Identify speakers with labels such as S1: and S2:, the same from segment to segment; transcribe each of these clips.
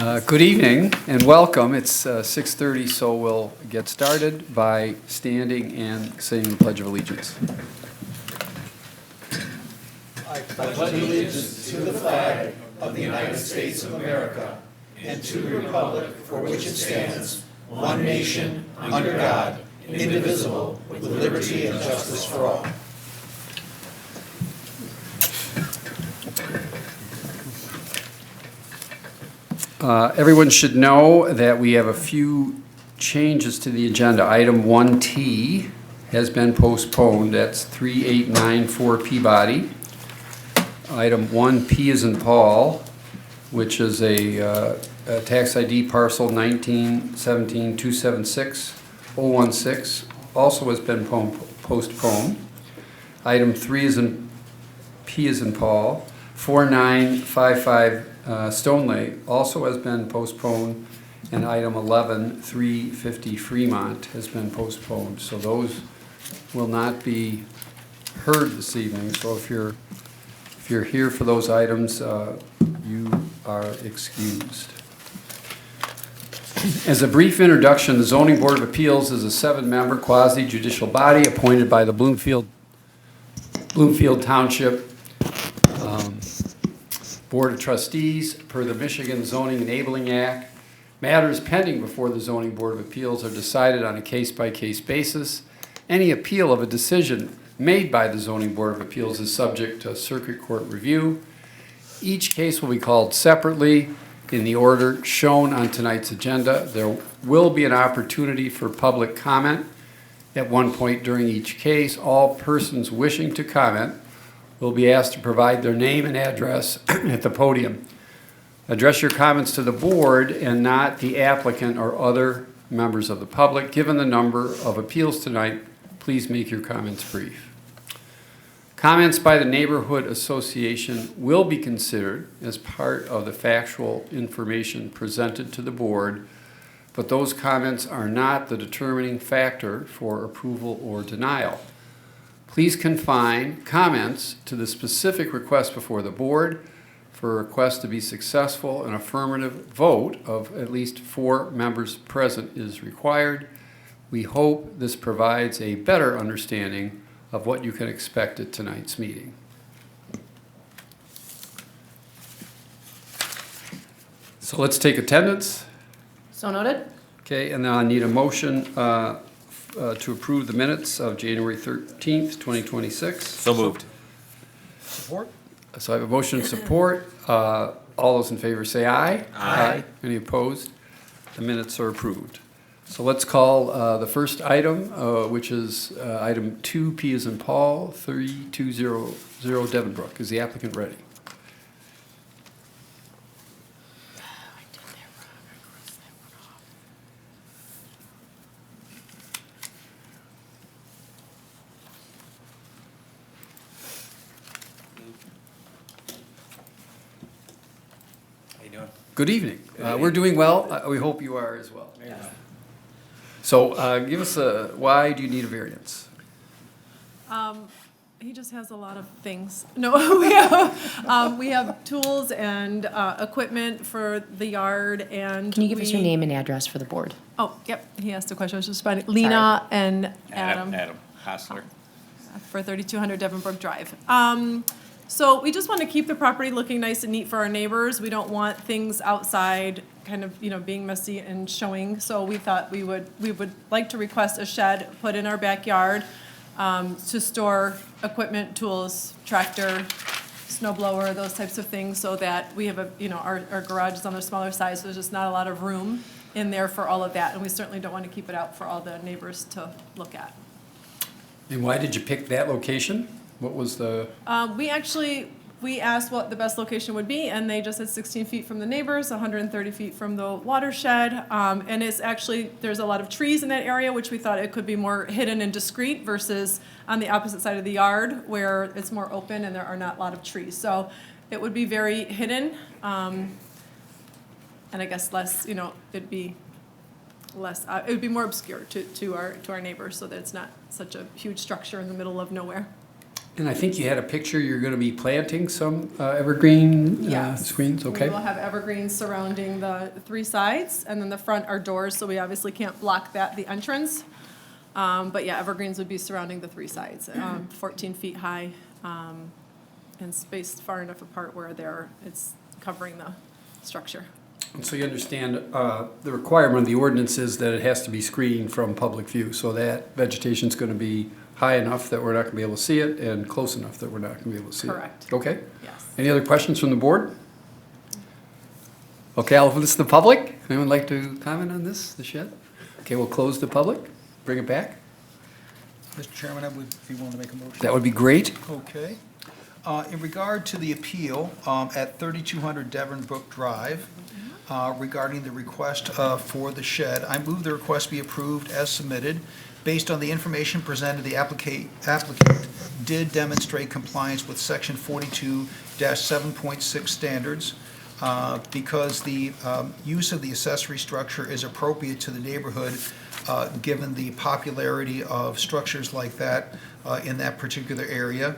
S1: Good evening and welcome. It's 6:30, so we'll get started by standing and saying the Pledge of Allegiance.
S2: I pledge allegiance to the flag of the United States of America and to the republic for which it stands, one nation, under God, indivisible, with liberty and justice for all.
S1: Everyone should know that we have a few changes to the agenda. Item 1T has been postponed. That's 3894 Peabody. Item 1P is in Paul, which is a tax ID parcel 1917-276-016, also has been postponed. Item 3 is in P is in Paul, 4955 Stone Lake also has been postponed, and item 11, 350 Fremont, has been postponed. So those will not be heard this evening. So if you're here for those items, you are excused. As a brief introduction, the Zoning Board of Appeals is a 7-member quasi-judicial body appointed by the Bloomfield Township Board of Trustees per the Michigan Zoning Enabling Act. Matters pending before the Zoning Board of Appeals are decided on a case-by-case basis. Any appeal of a decision made by the Zoning Board of Appeals is subject to circuit court review. Each case will be called separately in the order shown on tonight's agenda. There will be an opportunity for public comment at one point during each case. All persons wishing to comment will be asked to provide their name and address at the podium. Address your comments to the board and not the applicant or other members of the public. Given the number of appeals tonight, please make your comments brief. Comments by the Neighborhood Association will be considered as part of the factual information presented to the board, but those comments are not the determining factor for approval or denial. Please confine comments to the specific request before the board. For a request to be successful, an affirmative vote of at least 4 members present is required. We hope this provides a better understanding of what you can expect at tonight's meeting. So let's take attendance.
S3: So noted.
S1: Okay, and now I need a motion to approve the minutes of January 13th, 2026.
S4: So moved.
S2: Support?
S1: So I have a motion and support. All those in favor say aye.
S4: Aye.
S1: Any opposed? The minutes are approved. So let's call the first item, which is item 2P as in Paul, 3200 Devonbrook. Is the applicant ready? Good evening. We're doing well. We hope you are as well. So give us why do you need a variance?
S3: He just has a lot of things. No, we have tools and equipment for the yard, and
S5: Can you give us your name and address for the board?
S3: Oh, yep. He asked a question. I was just finding Lena and Adam
S4: Adam Hassler.
S3: for 3200 Devonbrook Drive. So we just want to keep the property looking nice and neat for our neighbors. We don't want things outside kind of, being messy and showing. So we thought we would like to request a shed put in our backyard to store equipment, tools, tractor, snow blower, those types of things, so that we have our garage is on the smaller side, so there's just not a lot of room in there for all of that. And we certainly don't want to keep it out for all the neighbors to look at.
S1: And why did you pick that location? What was the?
S3: We asked what the best location would be, and they just said 16 feet from the neighbors, 130 feet from the watershed. And it's actually, there's a lot of trees in that area, which we thought it could be more hidden and discreet versus on the opposite side of the yard where it's more open and there are not a lot of trees. So it would be very hidden, and I guess less, it'd be less, it would be more obscure to our neighbors, so that it's not such a huge structure in the middle of nowhere.
S1: And I think you had a picture, you're going to be planting some evergreen
S3: Yes.
S1: screens, okay?
S3: We will have evergreens surrounding the three sides, and then the front are doors, so we obviously can't block the entrance. But yeah, evergreens would be surrounding the three sides, 14 feet high, and spaced far enough apart where it's covering the structure.
S1: And so you understand, the requirement of the ordinance is that it has to be screened from public view, so that vegetation's going to be high enough that we're not going to be able to see it, and close enough that we're not going to be able to see it.
S3: Correct.
S1: Okay?
S3: Yes.
S1: Any other questions from the board? Okay, I'll open this to the public. Anyone like to comment on this, the shed? Okay, we'll close the public, bring it back.
S2: Mr. Chairman, I would be willing to make a motion.
S1: That would be great.
S2: Okay. In regard to the appeal at 3200 Devon Brook Drive regarding the request for the shed, I move the request be approved as submitted. Based on the information presented, the applicant did demonstrate compliance with Section 42-7.6 standards because the use of the accessory structure is appropriate to the neighborhood given the popularity of structures like that in that particular area.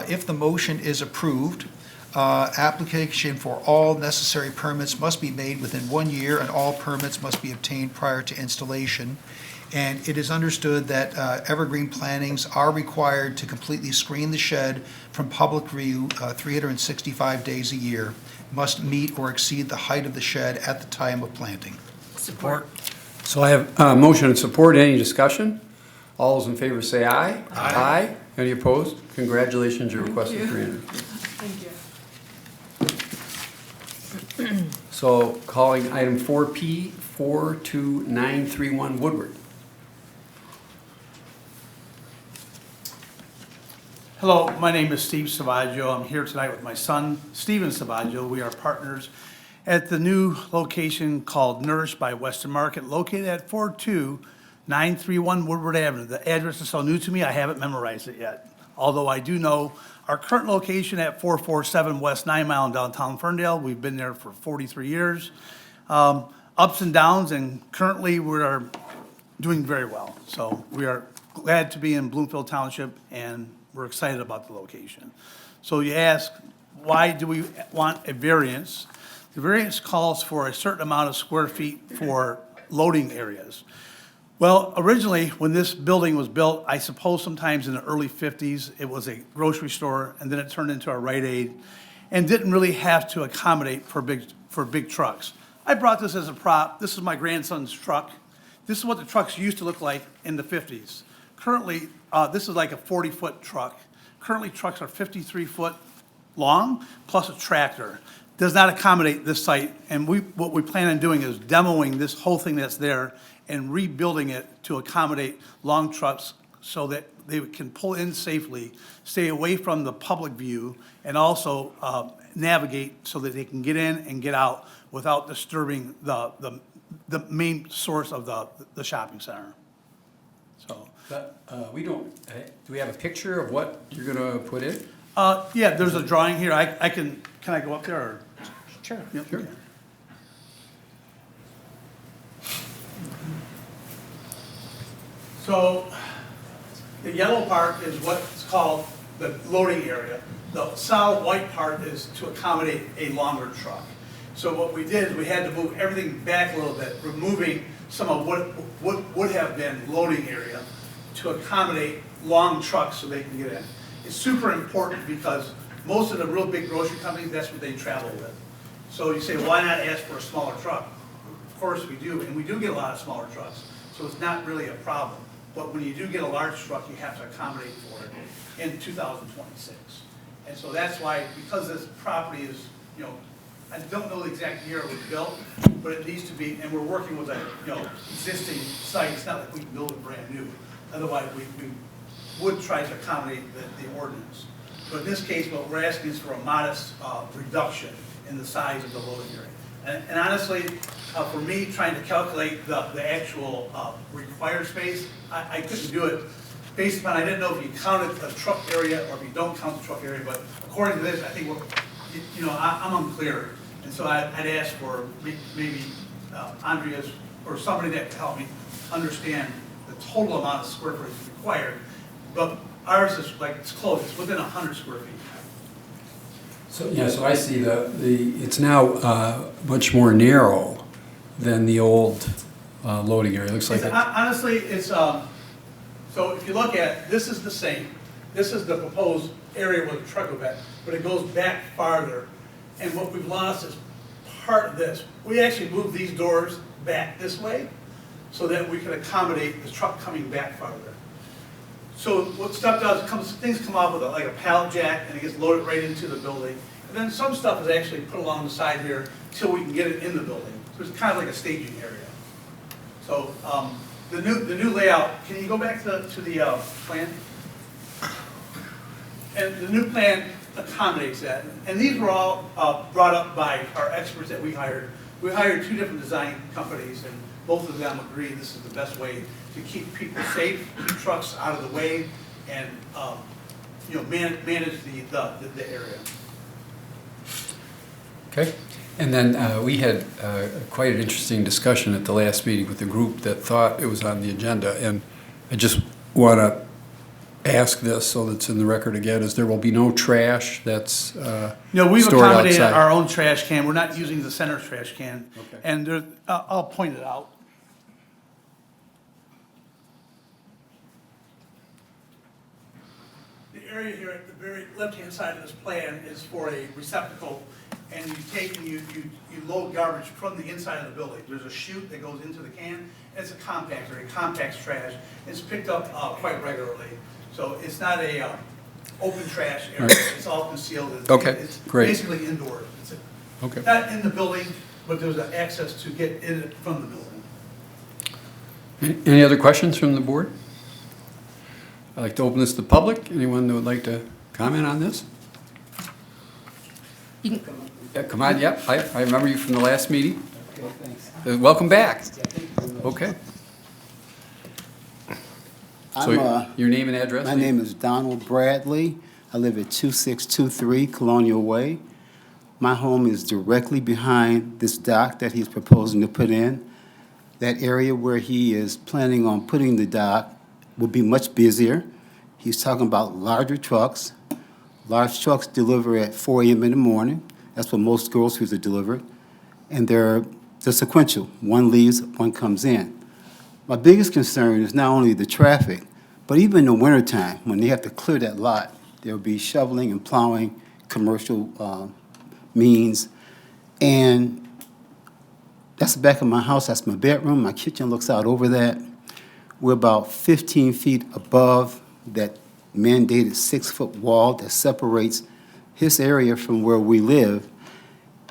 S2: If the motion is approved, application for all necessary permits must be made within 1 year, and all permits must be obtained prior to installation. And it is understood that evergreen plantings are required to completely screen the shed from public view 365 days a year, must meet or exceed the height of the shed at the time of planting.
S3: Support.
S1: So I have motion and support. Any discussion? All those in favor say aye. Aye. Any opposed? Congratulations, your request is granted.
S3: Thank you.
S1: So calling item 4P, 42931 Woodward.
S4: Hello, my name is Steve Savaggio. I'm here tonight with my son, Steven Savaggio. We are partners at the new location called Nourish by Western Market, located at 42931 Woodward Avenue. The address is so new to me, I haven't memorized it yet. Although I do know our current location at 447 West 9 Mile in downtown Ferndale. We've been there for 43 years. Ups and downs, and currently we are doing very well. So we are glad to be in Bloomfield Township, and we're excited about the location. So you ask, why do we want a variance? The variance calls for a certain amount of square feet for loading areas. Well, originally, when this building was built, I suppose sometimes in the early 50s, it was a grocery store, and then it turned into a Rite Aid, and didn't really have to accommodate for big trucks. I brought this as a prop. This is my grandson's truck. This is what the trucks used to look like in the 50s. Currently, this is like a 40-foot truck. Currently, trucks are 53-foot long, plus a tractor. Does not accommodate this site, and what we plan on doing is demoing this whole thing that's there and rebuilding it to accommodate long trucks so that they can pull in safely, stay away from the public view, and also navigate so that they can get in and get out without disturbing the main source of the shopping center. So,
S1: We don't, do we have a picture of what you're going to put in?
S4: yeah, there's a drawing here. Can I go up there or?
S5: Sure.
S4: Yep.
S1: Sure.
S4: So the yellow part is what's called the loading area. The solid white part is to accommodate a longer truck. So what we did, we had to move everything back a little bit, removing some of what would have been loading area to accommodate long trucks so they can get in. It's super important because most of the real big grocery companies, that's what they travel with. So you say, why not ask for a smaller truck? Of course we do, and we do get a lot of smaller trucks, so it's not really a problem. But when you do get a large truck, you have to accommodate for it in 2026. And so that's why, because this property is, you know, I don't know the exact year it was built, but it needs to be, and we're working with a, you know, existing site. It's not like we can build it brand new. Otherwise, we would try to accommodate the ordinance. But in this case, what we're asking is for a modest reduction in the size of the loading area. And honestly, for me, trying to calculate the actual required space, I couldn't do it based upon, I didn't know if you counted the truck area or if you don't count the truck area, but according to this, I think I'm unclear. And so I'd ask for maybe Andrea's or somebody that could help me understand the total amount of square footage required. But Ours is like, it's close, it's within 100 square feet.
S1: So, yeah, so I see it's now much more narrow than the old loading area. It looks like
S4: It's, honestly, it's, so if you look at, this is the same. This is the proposed area where the truck will be, but it goes back farther. And what we've lost is part of this. We actually moved these doors back this way so that we can accommodate the truck coming back farther. So what stuff does, things come off with like a pallet jack and it gets loaded right into the building. And then some stuff is actually put along the side here till we can get it in the building. So it's kind of like a staging area. So the new layout, can you go back to the plan? And the new plan accommodates that. And these were all brought up by our experts that we hired. We hired 2 different design companies, and both of them agreed this is the best way to keep people safe, keep trucks out of the way, and manage the area.
S1: Okay. And then we had quite an interesting discussion at the last meeting with the group that thought it was on the agenda. And I just want to ask this so that it's in the record again, is there will be no trash that's
S4: No, we've
S1: stored
S4: accommodated
S1: outside.
S4: our own trash can. We're not using the center trash can.
S1: Okay.
S4: And there, I'll point it out. The area here at the very left-hand side of this plan is for a receptacle, and you take and you load garbage from the inside of the building. There's a chute that goes into the can, and it's a compactor. It compacts trash. It's picked up quite regularly. So it's not a open trash area.
S1: Right.
S4: It's all concealed.
S1: Okay,
S4: It's
S1: great.
S4: basically indoors. It's
S1: Okay.
S4: not in the building, but there's an access to get in it from the building.
S1: Any other questions from the board? I'd like to open this to the public. Anyone that would like to comment on this?
S5: You can-
S1: Yeah, come on, yep, I remember you from the last meeting.
S6: Okay, thanks.
S1: Welcome back.
S6: Yeah, thank you very much.
S1: Okay.
S6: I'm,
S1: So your name and address?
S6: My name is Donald Bradley. I live at 2623 Colonial Way. My home is directly behind this dock that he's proposing to put in. That area where he is planning on putting the dock will be much busier. He's talking about larger trucks. Large trucks deliver at 4 a.m. in the morning. That's when most groceries are delivered. And they're sequential. One leaves, one comes in. My biggest concern is not only the traffic, but even in the wintertime, when they have to clear that lot, there'll be shoveling and plowing, commercial means. And that's the back of my house. That's my bedroom. My kitchen looks out over that. We're about 15 feet above that mandated 6-foot wall that separates his area from where we live.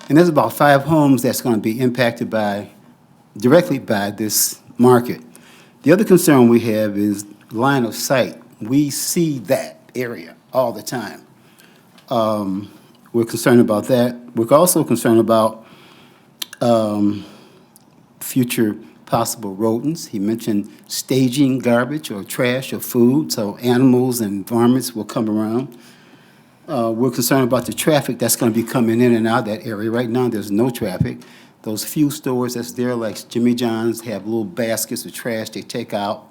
S6: And there's about 5 homes that's going to be impacted directly by this market. The other concern we have is line of sight. We see that area all the time. We're concerned about that. We're also concerned about future possible rodents. He mentioned staging garbage or trash or food, so animals and varmints will come around. We're concerned about the traffic that's going to be coming in and out of that area. Right now, there's no traffic. Those few stores that's there, like Jimmy John's, have little baskets of trash they take out.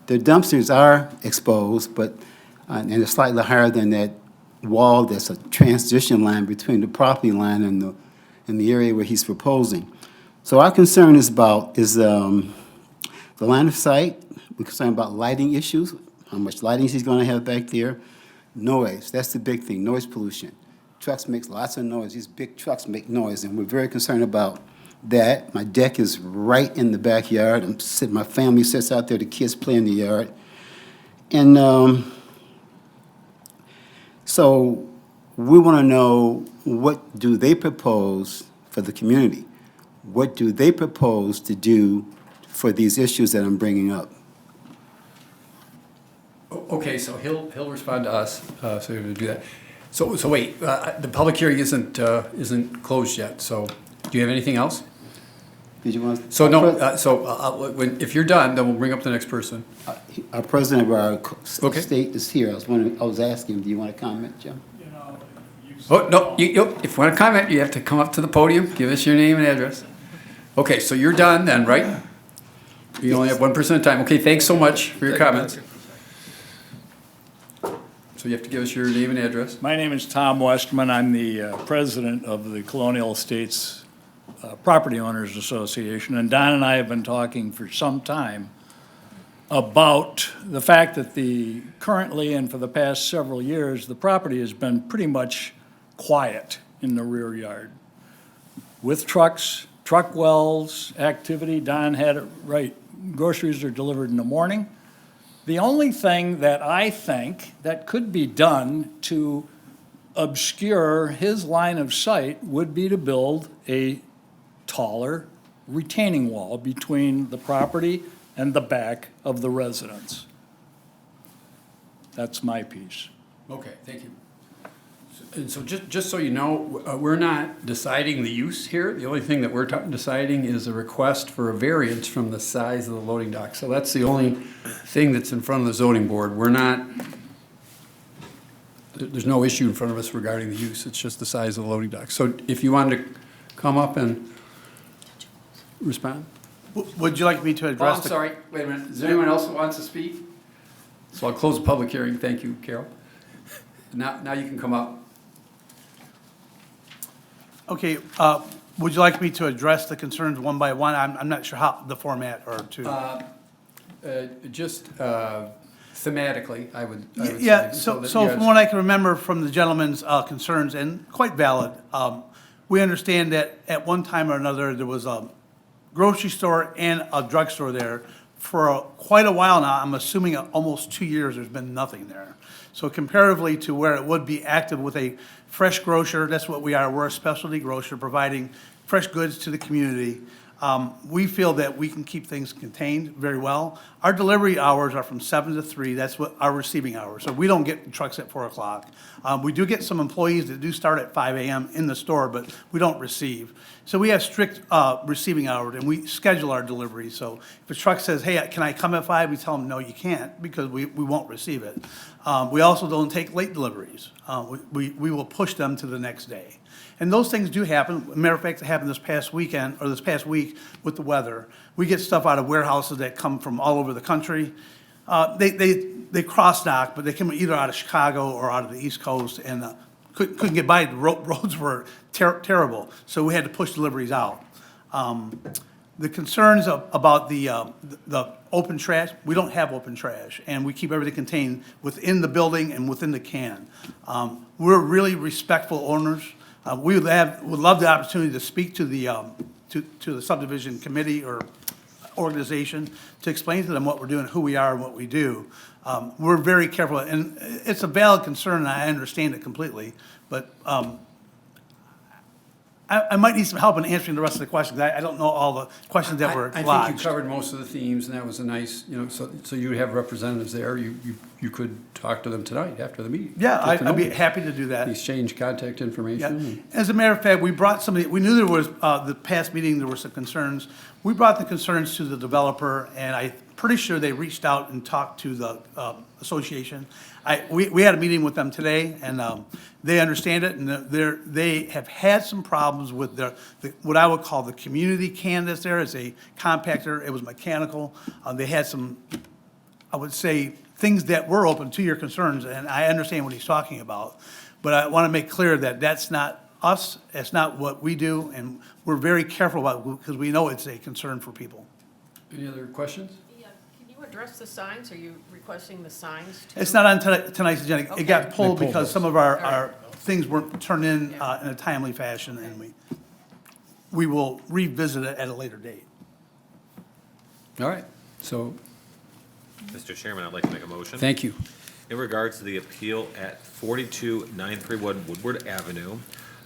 S6: Their dumpsters are exposed, but and they're slightly higher than that wall that's a transition line between the property line and the area where he's proposing. So our concern is the line of sight. We're concerned about lighting issues, how much lighting he's going to have back there. Noise, that's the big thing, noise pollution. Trucks make lots of noise. These big trucks make noise, and we're very concerned about that. My deck is right in the backyard. My family sits out there, the kids play in the yard. And so we want to know, what do they propose for the community? What do they propose to do for these issues that I'm bringing up?
S1: Okay, so he'll respond to us, so we're going to do that. So wait, the public hearing isn't closed yet, so do you have anything else?
S6: Did you want?
S1: So no, if you're done, then we'll bring up the next person.
S6: Our president of our
S1: Okay.
S6: state is here. I was asking, do you want to comment, Jim?
S1: Oh, no, if you want to comment, you have to come up to the podium, give us your name and address. Okay, so you're done then, right? You only have one person at a time. Okay, thanks so much for your comments. So you have to give us your name and address.
S7: My name is Tom Westman. I'm the president of the Colonial Estates Property Owners Association. And Don and I have been talking for some time about the fact that currently and for the past several years, the property has been pretty much quiet in the rear yard. With trucks, truck wells, activity, Don had it right. Groceries are delivered in the morning. The only thing that I think that could be done to obscure his line of sight would be to build a taller retaining wall between the property and the back of the residence. That's my piece.
S1: Okay, thank you. And so just so you know, we're not deciding the use here. The only thing that we're deciding is a request for a variance from the size of the loading dock. So that's the only thing that's in front of the zoning board. We're not, there's no issue in front of us regarding the use. It's just the size of the loading dock. So if you wanted to come up and respond?
S4: Would you like me to
S1: Oh,
S4: address
S1: I'm
S4: the?
S1: sorry, wait a minute. Is there anyone else who wants to speak? So I'll close the public hearing. Thank you, Carol. Now you can come up.
S4: Okay, would you like me to address the concerns one by one? I'm not sure how, the format or to.
S1: Just thematically, I would
S4: Yeah,
S1: say.
S4: so
S1: that
S4: so
S1: you
S4: from
S1: guys-
S4: what I can remember from the gentleman's concerns, and quite valid, we understand that at one time or another, there was a grocery store and a drugstore there. For quite a while now, I'm assuming almost 2 years, there's been nothing there. So comparatively to where it would be active with a fresh grocer, that's what we are, we're a specialty grocer providing fresh goods to the community. We feel that we can keep things contained very well. Our delivery hours are from 7 to 3, that's what our receiving hours. So we don't get trucks at 4 o'clock. We do get some employees that do start at 5 a.m. in the store, but we don't receive. So we have strict receiving hours, and we schedule our deliveries. So if a truck says, hey, can I come at 5? We tell them, no, you can't, because we won't receive it. We also don't take late deliveries. We will push them to the next day. And those things do happen. Matter of fact, it happened this past weekend, or this past week with the weather. We get stuff out of warehouses that come from all over the country. They cross-dock, but they come either out of Chicago or out of the East Coast, and couldn't get by. The roads were terrible, so we had to push deliveries out. The concerns about the open trash, we don't have open trash, and we keep everything contained within the building and within the can. We're really respectful owners. We would love the opportunity to speak to the subdivision committee or organization to explain to them what we're doing, who we are, and what we do. We're very careful, and it's a valid concern, and I understand it completely, but I might need some help in answering the rest of the questions. I don't know all the questions that were
S1: I
S4: lodged.
S1: think you covered most of the themes, and that was a nice, so you have representatives there. You could talk to them tonight after the meeting.
S4: Yeah,
S1: Get to know
S4: I'd be
S1: them.
S4: happy to do that.
S1: Exchange contact
S4: Yeah.
S1: information.
S4: As a matter of fact, we brought somebody, we knew there was, the past meeting, there were some concerns. We brought the concerns to the developer, and I'm pretty sure they reached out and talked to the association. We had a meeting with them today, and they understand it, and they have had some problems with what I would call the community can that's there. It's a compactor, it was mechanical. They had some, I would say, things that were open to your concerns, and I understand what he's talking about. But I want to make clear that that's not us, it's not what we do, and we're very careful about it because we know it's a concern for people.
S1: Any other questions?
S8: Yeah, can you address the signs? Are you requesting the signs too?
S4: It's not on tonight's agenda. It got
S8: Okay.
S4: pulled
S1: They pulled
S4: because
S1: those.
S4: some of our things weren't turned in a timely fashion, and we will revisit it at a later date.
S1: All right, so,
S9: Mr. Chairman, I'd like to make a motion.
S1: thank you.
S9: In regards to the appeal at 42931 Woodward Avenue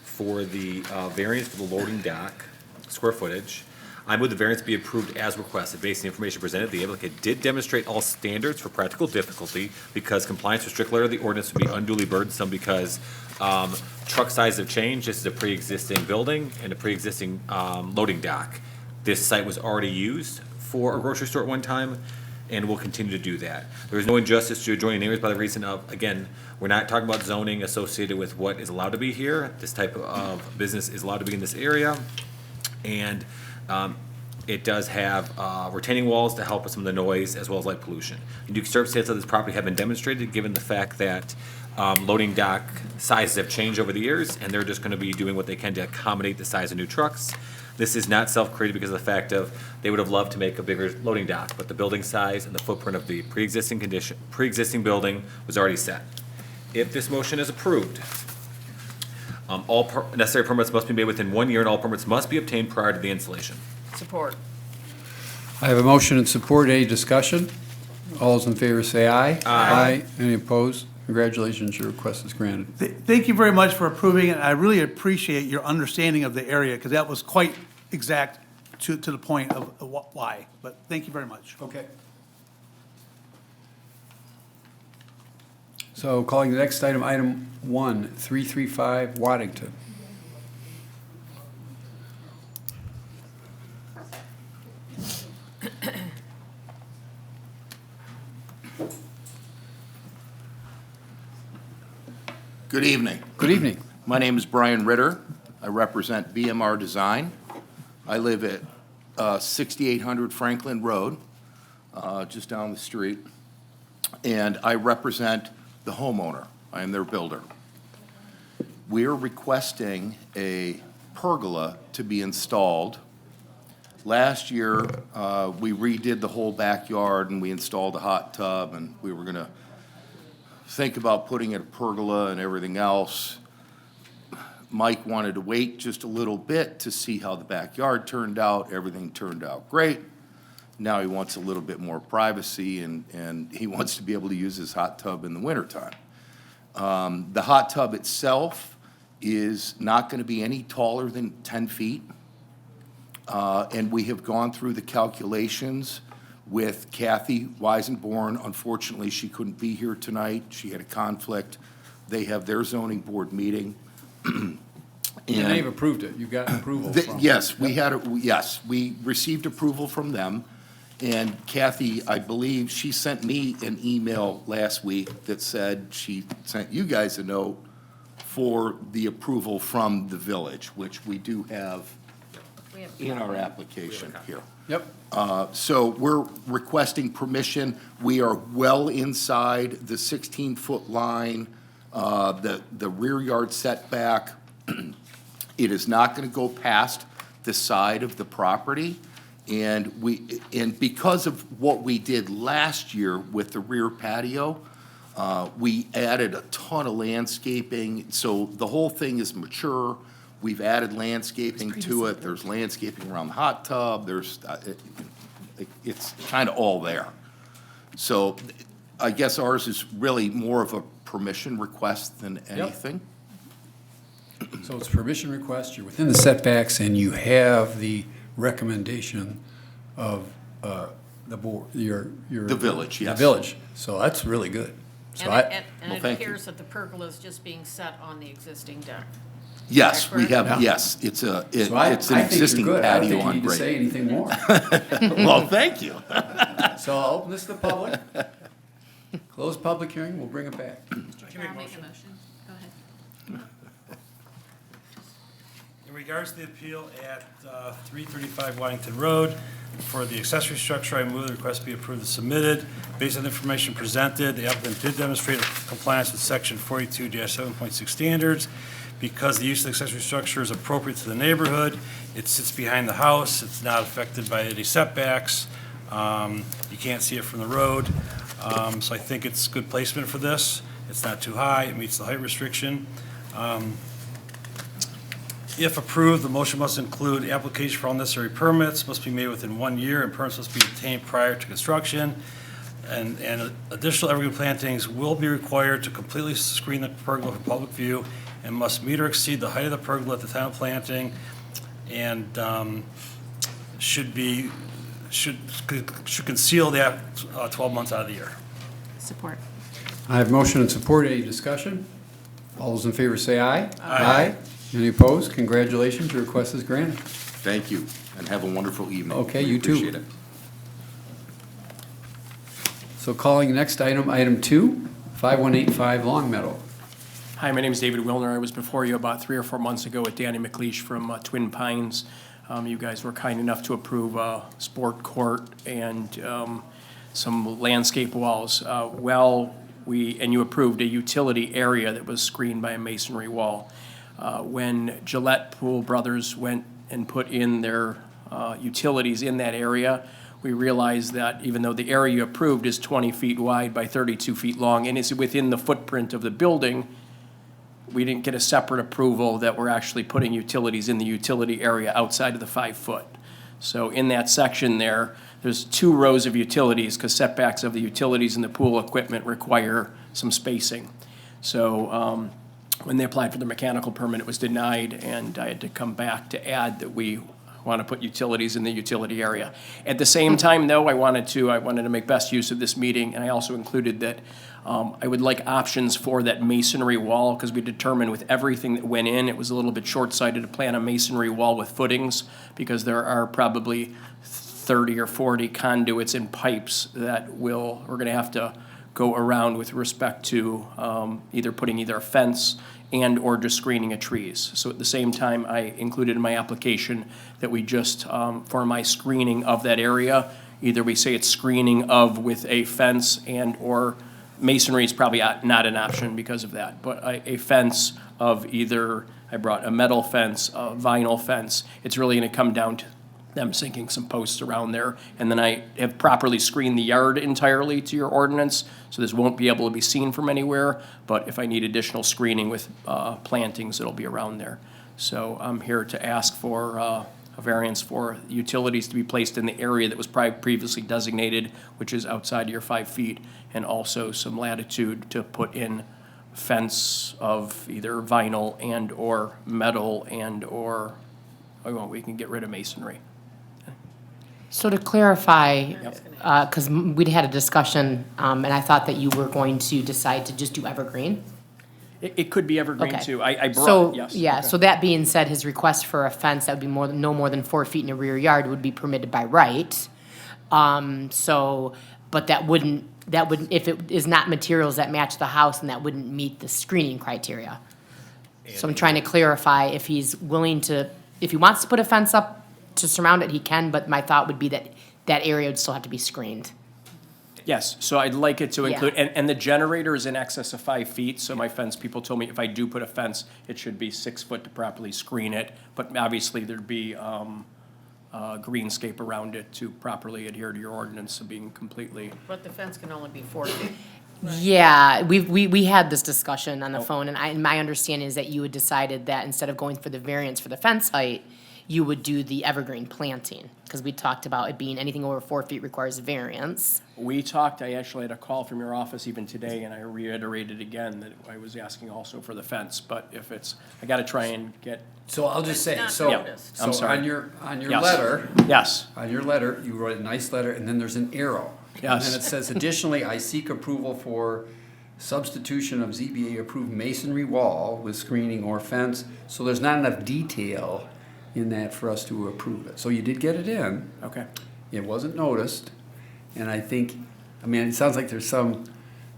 S9: for the variance for the loading dock square footage, I move the variance be approved as requested. Based on the information presented, the applicant did demonstrate all standards for practical difficulty because compliance with strict letter of the ordinance would be unduly burdensome because truck sizes have changed. This is a pre-existing building and a pre-existing loading dock. This site was already used for a grocery store at one time and will continue to do that. There is no injustice to adjoining neighbors by the reason of, again, we're not talking about zoning associated with what is allowed to be here. This type of business is allowed to be in this area. And It does have retaining walls to help with some of the noise as well as light pollution. New construction sales of this property have been demonstrated, given the fact that loading dock sizes have changed over the years, and they're just going to be doing what they can to accommodate the size of new trucks. This is not self-created because of the fact of they would have loved to make a bigger loading dock, but the building size and the footprint of the pre-existing building was already set. If this motion is approved, necessary permits must be made within 1 year, and all permits must be obtained prior to the installation.
S8: Support.
S1: I have a motion and support. Any discussion? All those in favor say aye.
S9: Aye.
S1: Any opposed? Congratulations, your request is granted.
S4: Thank you very much for approving it. I really appreciate your understanding of the area, because that was quite exact to the point of why. But thank you very much.
S1: Okay. So calling the next item, item 1335 Waddington.
S10: Good evening.
S1: Good evening.
S10: My name is Brian Ritter. I represent BMR Design. I live at 6800 Franklin Road, just down the street, and I represent the homeowner. I am their builder. We're requesting a pergola to be installed. Last year, we redid the whole backyard and we installed a hot tub, and we were going to think about putting in a pergola and everything else. Mike wanted to wait just a little bit to see how the backyard turned out. Everything turned out great. Now he wants a little bit more privacy, and he wants to be able to use his hot tub in the wintertime. The hot tub itself is not going to be any taller than 10 feet. And we have gone through the calculations with Kathy Weisenborn. Unfortunately, she couldn't be here tonight. She had a conflict. They have their zoning board meeting.
S1: And they've approved it. You got approval from.
S10: Yes, we received approval from them. And Kathy, I believe, she sent me an email last week that said she sent you guys a note for the approval from the village, which we do have
S8: We have
S10: in our application here.
S1: Yep.
S10: So we're requesting permission. We are well inside the 16-foot line, the rear yard setback. It is not going to go past the side of the property. And because of what we did last year with the rear patio, we added a ton of landscaping. So the whole thing is mature. We've added landscaping to it. There's landscaping around the hot tub. It's kind of all there. So I guess ours is really more of a permission request than anything.
S1: So it's a permission request, you're within the setbacks, and you have the recommendation of the board, your.
S10: The village, yes.
S1: The village, so that's really good. So
S8: And it
S10: Well, thank you.
S8: appears that the pergola is just being set on the existing deck.
S10: Yes, we have,
S1: Yeah.
S10: yes, it's an
S1: So I think
S10: existing
S1: you're good. I don't
S10: patio
S1: think you
S10: on
S1: need to say
S10: grade.
S1: anything more.
S10: Well, thank you.
S1: So I'll open this to the public. Close public hearing, we'll bring it back.
S8: I'll make a motion. Go ahead.
S11: In regards to the appeal at 335 Waddington Road, for the accessory structure, I move the request be approved as submitted. Based on the information presented, the applicant did demonstrate compliance with section 42-7.6 standards. Because the use of the accessory structure is appropriate to the neighborhood, it sits behind the house, it's not affected by any setbacks. You can't see it from the road. So I think it's good placement for this. It's not too high, it meets the height restriction. If approved, the motion must include application for all necessary permits, must be made within 1 year, and permits must be obtained prior to construction. And additional evergreen plantings will be required to completely screen the pergola from public view and must meet or exceed the height of the pergola at the time of planting, and should conceal that 12 months out of the year.
S5: Support.
S1: I have motion and support. Any discussion? All those in favor say aye.
S11: Aye.
S1: Any opposed? Congratulations, your request is granted.
S10: Thank you, and have a wonderful evening.
S1: Okay,
S10: We
S1: you too.
S10: Appreciate it.
S1: So calling the next item, item 2, 5185 Long Meadow.
S12: Hi, my name is David Wilner. I was before you about 3 or 4 months ago with Danny McLeish from Twin Pines. You guys were kind enough to approve a sport court and some landscape walls. And you approved a utility area that was screened by a masonry wall. When Gillette Pool Brothers went and put in their utilities in that area, we realized that even though the area you approved is 20 feet wide by 32 feet long and is within the footprint of the building, we didn't get a separate approval that we're actually putting utilities in the utility area outside of the 5 foot. So in that section there's 2 rows of utilities because setbacks of the utilities and the pool equipment require some spacing. So when they applied for the mechanical permit, it was denied, and I had to come back to add that we want to put utilities in the utility area. At the same time, though, I wanted to make best use of this meeting, and I also included that I would like options for that masonry wall, because we determined with everything that went in, it was a little bit short-sighted to plan a masonry wall with footings, because there are probably 30 or 40 conduits and pipes that we're gonna have to go around with respect to either putting a fence and or just screening of trees. So at the same time, I included in my application that we just, for my screening of that area, either we say it's screening of with a fence and or masonry is probably not an option because of that, but a fence of either, I brought a metal fence, a vinyl fence. It's really gonna come down to them sinking some posts around there. And then I have properly screened the yard entirely to your ordinance, so this won't be able to be seen from anywhere, but if I need additional screening with plantings, it'll be around there. So I'm here to ask for a variance for utilities to be placed in the area that was previously designated, which is outside of your 5 feet, and also some latitude to put in fence of either vinyl and or metal and or, we can get rid of masonry.
S5: So to clarify, because we'd had a discussion, and I thought that you were going to decide to just do evergreen.
S12: It could be evergreen
S5: Okay.
S12: too. I brought,
S5: So,
S12: yes.
S5: yeah,
S12: Okay.
S5: so that being said, his request for a fence that would be no more than 4 feet in a rear yard would be permitted by right. But that wouldn't, if it is not materials that match the house, and that wouldn't meet the screening criteria. So I'm trying to clarify if he's willing to, if he wants to put a fence up to surround it, he can, but my thought would be that that area would still have to be screened.
S12: Yes, so I'd like it to
S5: Yeah.
S12: include, and the generator is in excess of 5 feet, so my fence people told me if I do put a fence, it should be 6 foot to properly screen it, but obviously there'd be greenscape around it to properly adhere to your ordinance of being completely.
S8: But the fence can only be 4 feet.
S5: Yeah, we had this discussion on the phone, and my understanding is that you had decided that instead of going for the variance for the fence height, you would do the evergreen planting, because we talked about it being anything over 4 feet requires a variance.
S12: We talked, I actually had a call from your office even today, and I reiterated again that I was asking also for the fence, but if it's, I gotta try and get,
S1: So I'll just say,
S8: It's not
S1: so,
S8: noticed.
S12: I'm
S1: so
S12: sorry.
S1: on your
S12: Yes.
S1: letter,
S12: yes,
S1: you wrote a nice letter, and then there's an arrow.
S12: Yes.
S1: And then it says, additionally, I seek approval for substitution of ZBA-approved masonry wall with screening or fence. So there's not enough detail in that for us to approve it. So you did get it in.
S12: okay.
S1: It wasn't noticed, and I think, it sounds like there's some,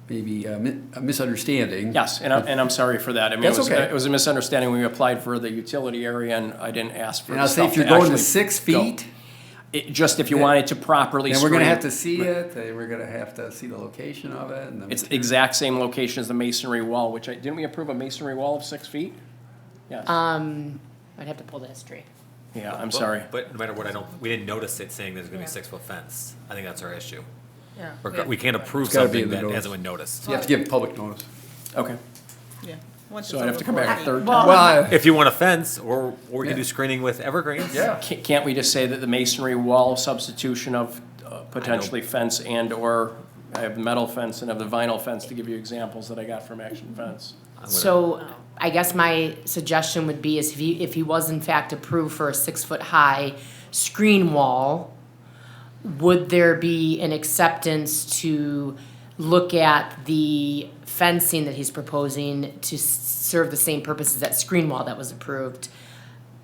S1: maybe a misunderstanding.
S12: Yes, and I'm sorry for that. I mean,
S1: That's okay.
S12: it was a misunderstanding when we applied for the utility area, and I didn't ask for
S1: And
S12: the
S1: I'll say
S12: stuff
S1: if you're
S12: to
S1: going to
S12: actually
S1: 6
S12: go.
S1: feet,
S12: Just if you wanted to properly
S1: then
S12: screen.
S1: we're gonna have to see it, and we're gonna have to see the location of it, and
S12: It's the exact same location as the masonry wall, which didn't we approve a masonry wall of 6 feet? Yes.
S5: I'd have to pull the history.
S12: Yeah, I'm sorry.
S9: But no matter what, we didn't notice it saying there's gonna be a 6-foot fence. I think that's our issue.
S8: Yeah.
S9: We can't approve
S1: gotta be
S9: something
S1: in the
S9: that
S1: notice.
S9: hasn't been noticed.
S1: You have to give public notice.
S12: Okay,
S8: Yeah. Once
S12: so
S8: it's
S12: I'd have
S8: over
S12: to come
S8: 4
S12: back a
S8: feet.
S12: third
S5: Well,
S12: time?
S1: Well,
S9: If you want a fence, or you
S1: Yeah.
S9: can do screening with evergreens.
S1: yeah.
S12: Can't we just say that the masonry wall substitution of potentially fence and or I have the metal fence and have the vinyl fence to give you examples that I got from Action Fence?
S5: So I guess my suggestion would be is if he was in fact approved for a 6-foot-high screen wall, would there be an acceptance to look at the fencing that he's proposing to serve the same purpose as that screen wall that was approved?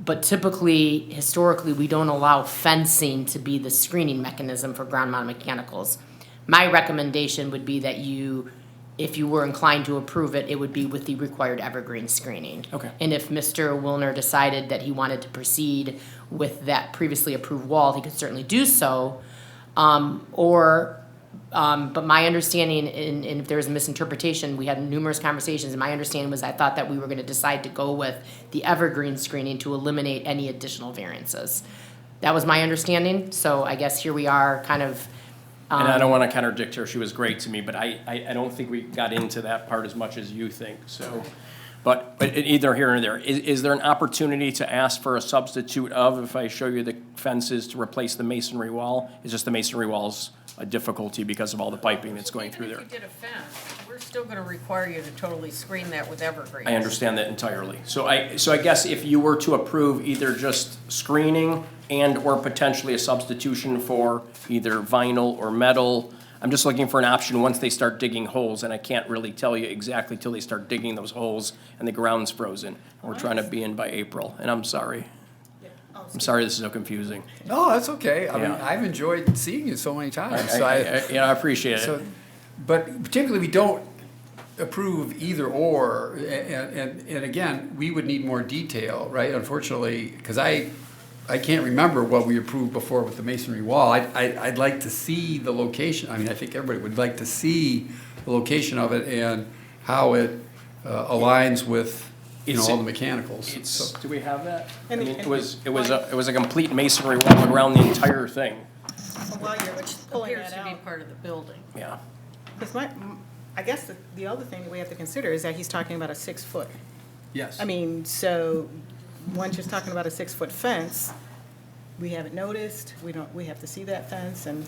S5: But typically, historically, we don't allow fencing to be the screening mechanism for ground mounted mechanicals. My recommendation would be that if you were inclined to approve it, it would be with the required evergreen screening.
S12: Okay.
S5: And if Mr. Wilner decided that he wanted to proceed with that previously approved wall, he could certainly do so. But my understanding, and if there was a misinterpretation, we had numerous conversations, and my understanding was I thought that we were gonna decide to go with the evergreen screening to eliminate any additional variances. That was my understanding, so I guess here we are, kind of,
S12: And I don't want to contradict her, she was great to me, but I don't think we got into that part as much as you think, so. But either here or there, is there an opportunity to ask for a substitute of, if I show you the fences, to replace the masonry wall? Is just the masonry walls a difficulty because of all the piping that's going through there?
S8: Even if you did a fence, we're still gonna require you to totally screen that with evergreens.
S12: I understand that entirely. So I guess if you were to approve either just screening and/or potentially a substitution for either vinyl or metal, I'm just looking for an option once they start digging holes, and I can't really tell you exactly till they start digging those holes and the ground's frozen. And we're trying to be in by April, and I'm sorry. I'm sorry this is so confusing.
S1: No, that's okay. I mean,
S12: Yeah.
S1: I've enjoyed seeing you so many times. So
S12: I appreciate
S1: so-
S12: it.
S1: But particularly, we don't approve either or, and again, we would need more detail, right? Unfortunately, because I can't remember what we approved before with the masonry wall. I'd like to see the location. I mean, I think everybody would like to see the location of it and how it aligns with, all the mechanicals. So-
S12: Do we have that? I
S13: And
S12: mean,
S13: it-
S12: it was a complete masonry wall around the entire thing,
S13: While you're pulling
S8: Appears
S13: that
S8: to be
S13: out,
S8: part of the building.
S12: yeah.
S13: because I guess the other thing that we have to consider is that he's talking about a 6-foot.
S1: Yes.
S13: I mean, so, once you're talking about a 6-foot fence, we haven't noticed, we have to see that fence, and,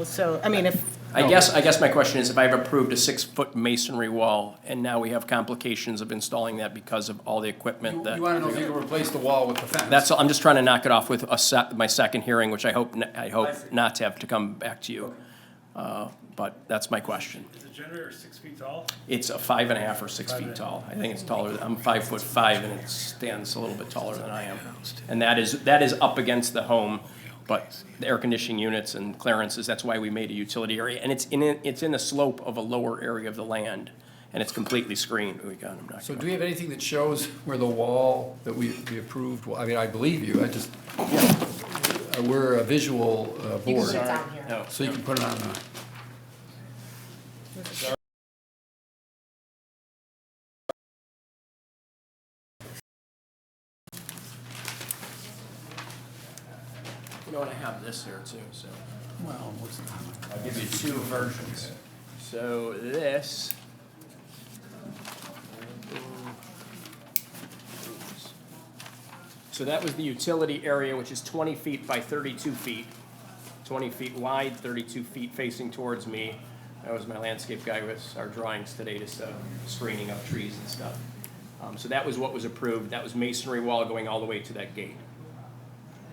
S13: so, I mean, if,
S12: I guess my question is, if I've approved a 6-foot masonry wall, and now we have complications of installing that because of all the equipment that.
S1: You want to know if you can replace the wall with the fence?
S12: That's all, I'm just trying to knock it off with my second hearing, which I hope not to have to come back to you. But that's my question.
S11: Is the generator 6 feet tall?
S12: It's a 5.5 or 6 feet tall. I think it's taller, I'm 5'5", and it stands a little bit taller than I am. And that is up against the home, but the air conditioning units and clearances, that's why we made a utility area. And it's in the slope of a lower area of the land, and it's completely screened.
S1: So do we have anything that shows where the wall that we approved, I mean, I believe you, we're a visual
S5: you can
S1: board,
S5: put it down here.
S12: No.
S1: so you can put it on the.
S12: You know what, I have this here too, so. Well, I'll give you two versions. So this. So that was the utility area, which is 20 feet by 32 feet. 20 feet wide, 32 feet facing towards me. That was my landscape guy with our drawings today, just screening up trees and stuff. So that was what was approved. That was masonry wall going all the way to that gate.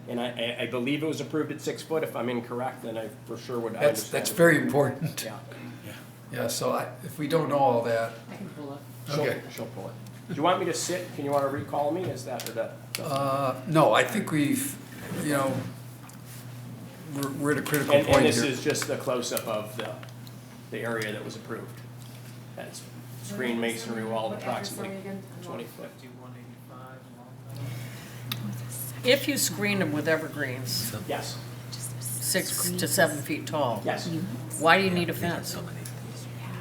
S12: And I believe it was approved at 6 foot. If I'm incorrect, then I for sure would understand.
S1: That's very important.
S12: Yeah.
S1: Yeah, so if we don't know all that,
S5: I can pull it.
S1: okay.
S12: She'll pull it. Do you want me to sit? Can you want to recall me? Is that or that?
S1: No, I think we've, we're at a critical
S12: And
S1: point
S12: this
S1: here.
S12: is just the close-up of the area that was approved. That's screen masonry wall approximately 20 foot.
S8: If you screen them with evergreens,
S12: Yes,
S8: 6 to 7 feet tall,
S12: yes.
S8: why do you need a fence?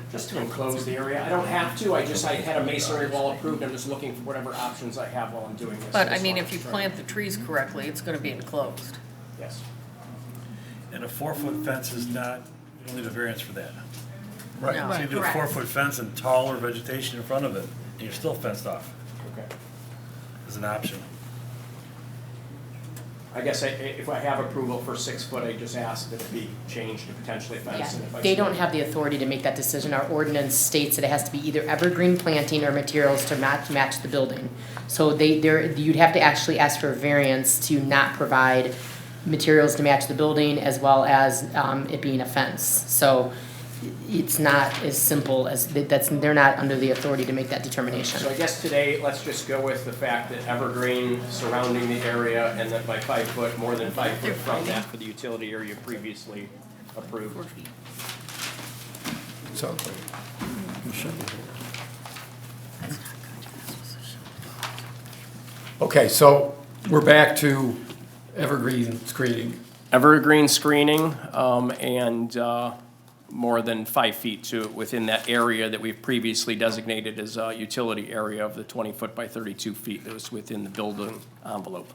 S12: Just to enclose the area. I don't have to. I had a masonry wall approved. I'm just looking for whatever options I have while I'm doing this.
S8: But I mean, if you plant the trees correctly, it's gonna be enclosed.
S12: Yes.
S11: And a 4-foot fence is not, you don't need a variance for that.
S1: Right.
S8: No.
S11: So you do a
S5: Correct.
S11: 4-foot fence and taller vegetation in front of it, and you're still fenced off
S12: Okay.
S11: as an option.
S12: I guess if I have approval for 6 foot, I just ask that it be changed to potentially
S5: Yeah,
S12: fence. And if I
S5: they
S12: see-
S5: don't have the authority to make that decision. Our ordinance states that it has to be either evergreen planting or materials to match the building. So you'd have to actually ask for a variance to not provide materials to match the building as well as it being a fence. So it's not as simple as, they're not under the authority to make that determination.
S12: So I guess today, let's just go with the fact that evergreen surrounding the area and that by 5 foot, more than 5 foot from that for the utility area previously approved.
S1: So, you should. Okay, so we're back to evergreen screening.
S12: Evergreen screening, and more than 5 feet to within that area that we've previously designated as a utility area of the 20-foot by 32 feet that was within the building envelope.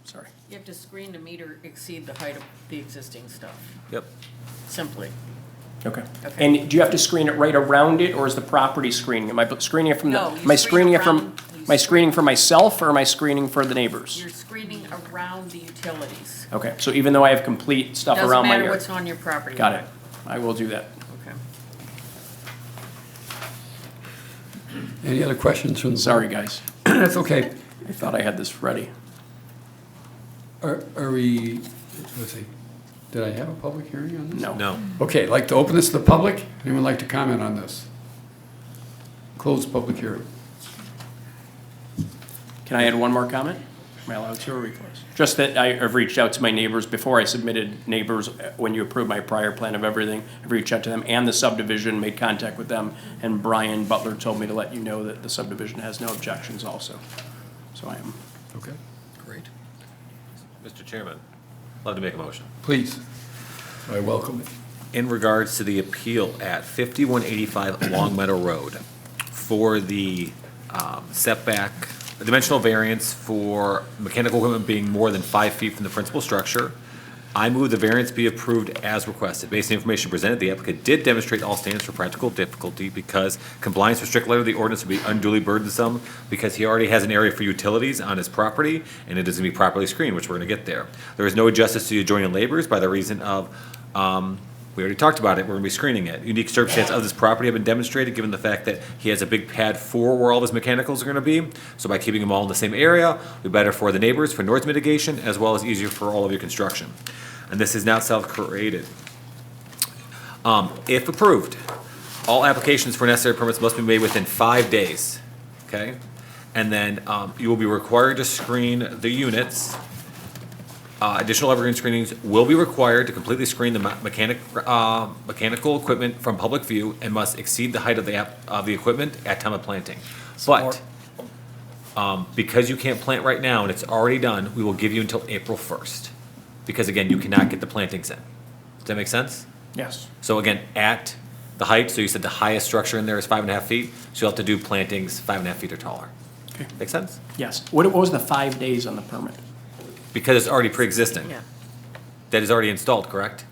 S12: Sorry.
S8: You have to screen to meet or exceed the height of the existing stuff,
S9: Yep.
S8: simply.
S12: Okay.
S8: Okay.
S12: And do you have to screen it right around it, or is the property screening? Am I screening it from the,
S8: No, you
S12: am I
S8: screen
S12: screening it from,
S8: around- you
S12: am I screening for myself, or am I screening for the neighbors?
S8: You're screening around the utilities.
S12: Okay, so even though I have complete stuff
S8: Doesn't
S12: around my
S8: matter
S12: yard?
S8: what's on your property.
S12: Got
S8: line.
S12: it. I will do that.
S8: Okay.
S1: Any other questions from the board?
S12: Sorry, guys.
S1: That's okay.
S12: I thought I had this ready.
S1: Are we, let's see, did I have a public hearing on this?
S12: No.
S9: No.
S1: Okay, like to open this to the public? Anyone like to comment on this? Close public hearing.
S12: Can I add one more comment? Am I allowed to, or are we close? Just that I've reached out to my neighbors before I submitted neighbors, when you approved my prior plan of everything. I've reached out to them and the subdivision, made contact with them, and Brian Butler told me to let you know that the subdivision has no objections also. So I am.
S1: Okay.
S9: Great. Mr. Chairman, love to make a motion.
S1: Please. I welcome it.
S9: In regards to the appeal at 5185 Long Meadow Road for the setback, dimensional variance for mechanical equipment being more than 5 feet from the principal structure, I move the variance be approved as requested. Based on the information presented, the applicant did demonstrate all standards for practical difficulty because compliance with strict letter of the ordinance would be unduly burdensome because he already has an area for utilities on his property and it is going to be properly screened, which we're going to get there. There is no justice to the adjoining neighbors by the reason of, we already talked about it, we're going to be screening it. Unique circumstance of this property have been demonstrated given the fact that he has a big pad 4 where all of his mechanicals are going to be. So by keeping them all in the same area, we better for the neighbors, for noise mitigation, as well as easier for all of your construction. And this is not self-created. If approved, all applications for necessary permits must be made within 5 days, okay? And then you will be required to screen the units. Additional evergreen screenings will be required to completely screen the mechanical equipment from public view and must exceed the height of the equipment at time of planting. But because you can't plant right now and it's already done, we will give you until April 1st. Because again, you cannot get the plantings in. Does that make sense?
S12: Yes.
S9: So again, at the height, so you said the highest structure in there is 5.5 feet, so you'll have to do plantings 5.5 feet or taller.
S12: Okay.
S9: Make sense?
S12: Yes. What was the 5 days on the permit?
S9: Because it's already pre-existing.
S8: Yeah.
S9: That is already installed, correct?